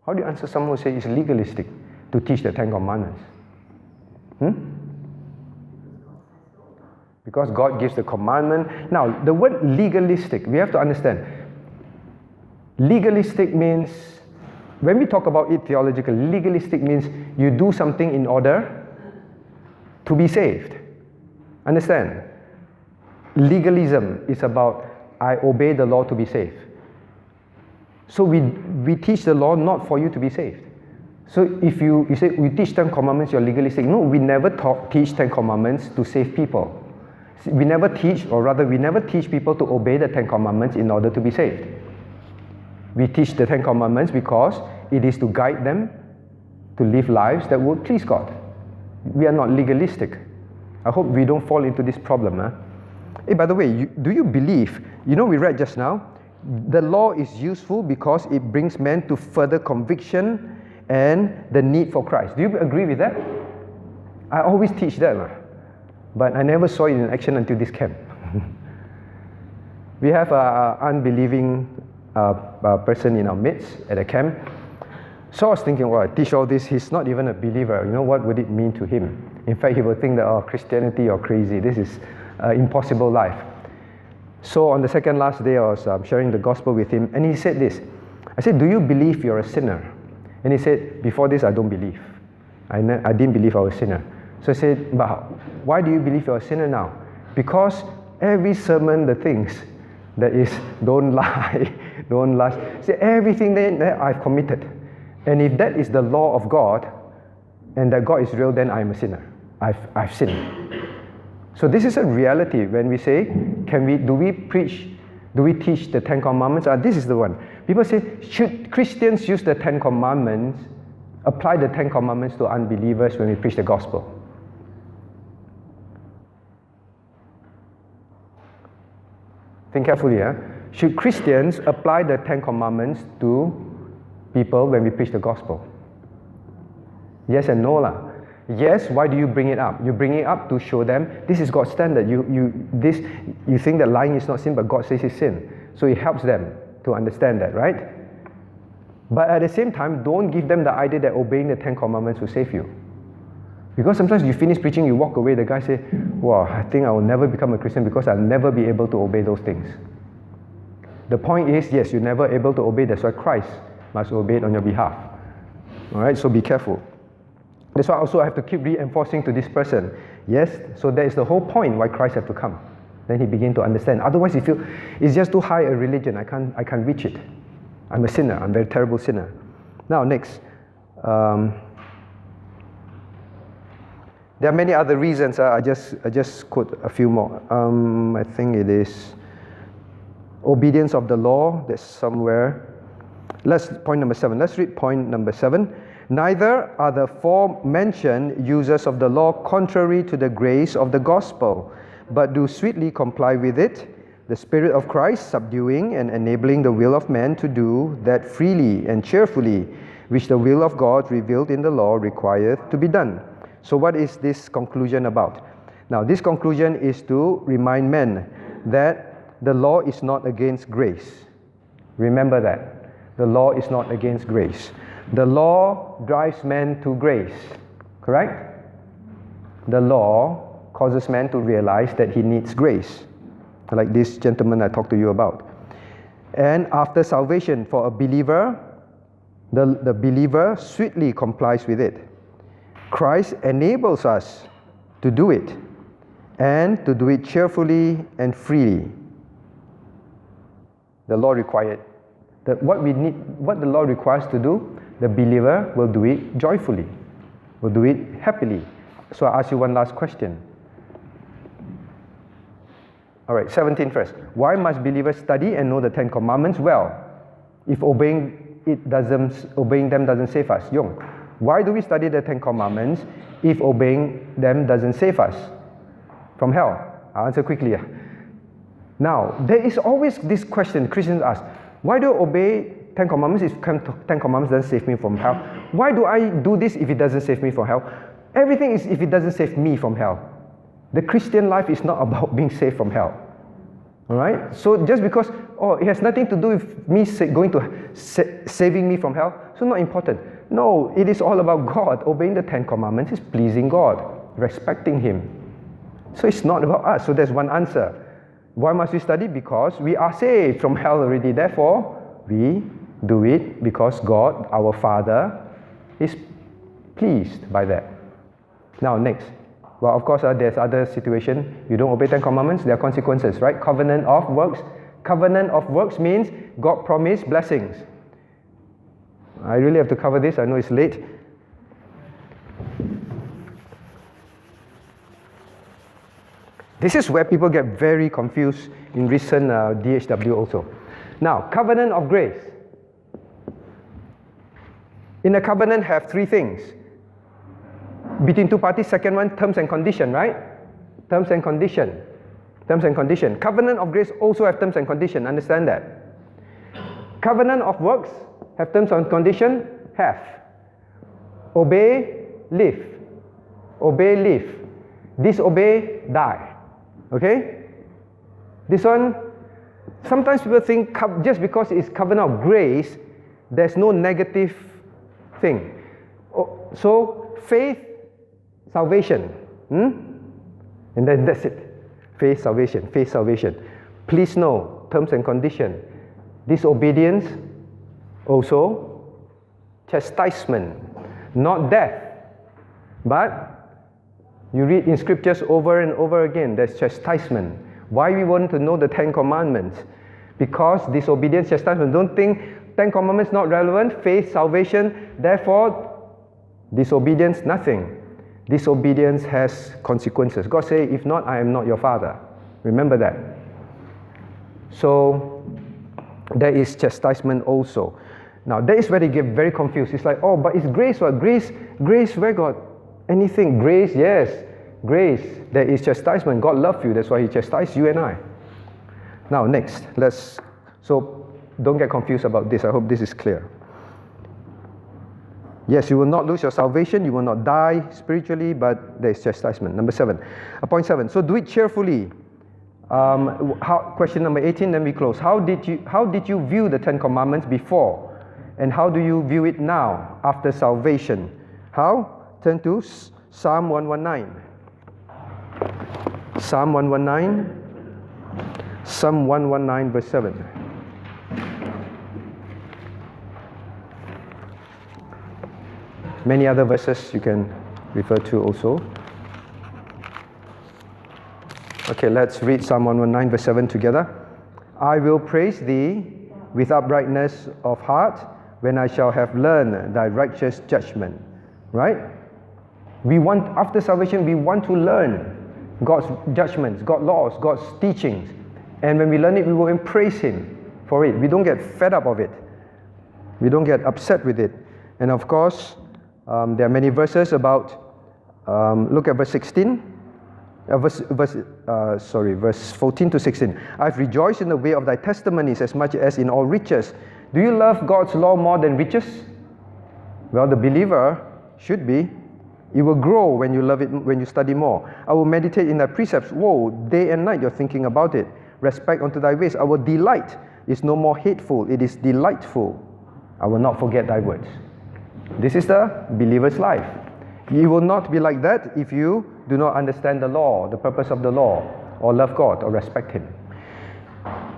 How do you answer someone who says it's legalistic to teach the Ten Commandments? Because God gives the commandment. Now, the word legalistic, we have to understand. Legalistic means, when we talk about it theologically, legalistic means you do something in order to be saved. Understand? Legalism is about, I obey the law to be saved. So we teach the law not for you to be saved. So if you say, we teach 10 Commandments, you're legalistic. No, we never teach 10 Commandments to save people. We never teach, or rather, we never teach people to obey the 10 Commandments in order to be saved. We teach the 10 Commandments because it is to guide them to live lives that would please God. We are not legalistic. I hope we don't fall into this problem. Hey, by the way, do you believe, we read just now, the law is useful because it brings men to further conviction and the need for Christ. Do you agree with that? I always teach that, but I never saw it in action until this camp. We have an unbelieving person in our midst at a camp. So I was thinking, well, I teach all this, he's not even a believer. What would it mean to him? In fact, he will think that, Christianity, you're crazy. This is an impossible life. So on the second last day, I was sharing the gospel with him, and he said this. I said, do you believe you're a sinner? And he said, before this, I don't believe. I didn't believe I was a sinner. So I said, but why do you believe you're a sinner now? Because every sermon, the things that is, don't lie, don't lust, say everything that I've committed. And if that is the law of God, and that God is real, then I'm a sinner. I've sinned. So this is a reality when we say, do we teach the 10 Commandments? This is the one. People say, should Christians use the 10 Commandments, apply the 10 Commandments to unbelievers when we preach the gospel? Think carefully. Should Christians apply the 10 Commandments to people when we preach the gospel? Yes and no lah. Yes, why do you bring it up? You bring it up to show them this is God's standard. You think that lying is not sin, but God says it's sin. So it helps them to understand that, right? But at the same time, don't give them the idea that obeying the 10 Commandments will save you. Because sometimes you finish preaching, you walk away, the guy say, wow, I think I will never become a Christian because I'll never be able to obey those things. The point is, yes, you're never able to obey, that's why Christ must obey it on your behalf. Alright, so be careful. That's why also I have to keep reinforcing to this person. Yes, so that is the whole point why Christ have to come. Then he begin to understand. Otherwise, he feel it's just too high a religion. I can't reach it. I'm a sinner. I'm a very terrible sinner. Now, next. There are many other reasons. I just quote a few more. I think it is obedience of the law. That's somewhere. Point number 7. Let's read point number 7. Neither are the aforementioned users of the law contrary to the grace of the gospel, but do sweetly comply with it, the Spirit of Christ subduing and enabling the will of man to do that freely and cheerfully, which the will of God revealed in the law requireth to be done. So what is this conclusion about? Now, this conclusion is to remind men that the law is not against grace. Remember that. The law is not against grace. The law drives men to grace, correct? The law causes man to realize that he needs grace, like this gentleman I talked to you about. And after salvation, for a believer, the believer sweetly complies with it. Christ enables us to do it, and to do it cheerfully and freely. The law required. What the law requires to do, the believer will do it joyfully, will do it happily. So I ask you one last question. Alright, 17 first. Why must believers study and know the 10 Commandments well, if obeying them doesn't save us? Yong, why do we study the 10 Commandments if obeying them doesn't save us from hell? I'll answer quickly. Now, there is always this question Christians ask, why do I obey 10 Commandments if 10 Commandments doesn't save me from hell? Why do I do this if it doesn't save me from hell? Everything is if it doesn't save me from hell. The Christian life is not about being saved from hell. Alright? So just because, it has nothing to do with me saving me from hell, so not important. No, it is all about God. Obeying the 10 Commandments is pleasing God, respecting Him. So it's not about us. So there's one answer. Why must we study? Because we are saved from hell already. Therefore, we do it because God, our Father, is pleased by that. Now, next. Well, of course, there's other situation. You don't obey 10 Commandments, there are consequences, right? Covenant of works. Covenant of works means God promised blessings. I really have to cover this. I know it's late. This is where people get very confused in recent DHW also. Now, covenant of grace. In a covenant have three things. Between two parties, second one, terms and condition, right? Terms and condition. Terms and condition. Covenant of grace also have terms and condition, understand that. Covenant of works have terms and condition? Have. Obey, live. Obey, live. Disobey, die. Okay? This one, sometimes people think just because it's covenant of grace, there's no negative thing. So, faith, salvation. And then that's it. Faith, salvation. Faith, salvation. Please know, terms and condition. Disobedience, also chastisement. Not death. But you read in scriptures over and over again, there's chastisement. Why we want to know the 10 Commandments? Because disobedience, chastisement. Don't think 10 Commandments not relevant, faith, salvation, therefore disobedience, nothing. Disobedience has consequences. God says, if not, I am not your father. Remember that. So there is chastisement also. Now that is where they get very confused. It's like, but it's grace. What? Grace, where God? Anything. Grace, yes. Grace. There is chastisement. God loves you. That's why He chastised you and I. Now next, so don't get confused about this. I hope this is clear. Yes, you will not lose your salvation, you will not die spiritually, but there is chastisement. Number 7. Point 7. So do it cheerfully. Question number 18, then we close. How did you view the 10 Commandments before? And how do you view it now after salvation? How? Turn to Psalm 119. Psalm 119. Psalm 119 verse 7. Many other verses you can refer to also. Okay, let's read Psalm 119 verse 7 together. I will praise thee with uprightness of heart when I shall have learned thy righteous judgment. Right? After salvation, we want to learn God's judgments, God's laws, God's teachings. And when we learn it, we will praise Him for it. We don't get fed up of it. We don't get upset with it. And of course, there are many verses about, look at verse 16. Verse 14 to 16. I've rejoiced in the way of thy testimonies as much as in all riches. Do you love God's law more than riches? Well, the believer should be. It will grow when you love it, when you study more. I will meditate in thy precepts. Whoa, day and night you're thinking about it. Respect unto thy ways. Our delight is no more hateful, it is delightful. I will not forget thy words. This is the believer's life. You will not be like that if you do not understand the law, the purpose of the law, or love God or respect Him.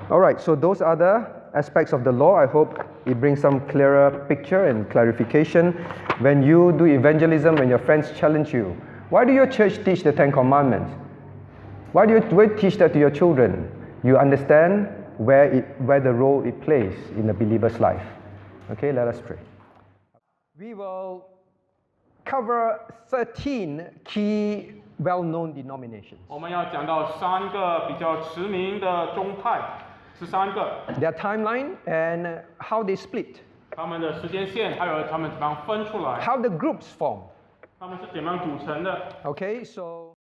Alright, so those are the aspects of the law. I hope it brings some clearer picture and clarification. When you do evangelism, when your friends challenge you, why do your church teach the 10 Commandments? Why do you teach that to your children? You understand where the role it plays in the believer's life. Okay, let us pray. We will cover 13 key well-known denominations. 我们要讲到3个比较驰名的宗派，13个。Their timeline and how they split. 他们的时间线，还有他们怎么样分出来。How the groups form. 他们是怎么样组成的。Okay, so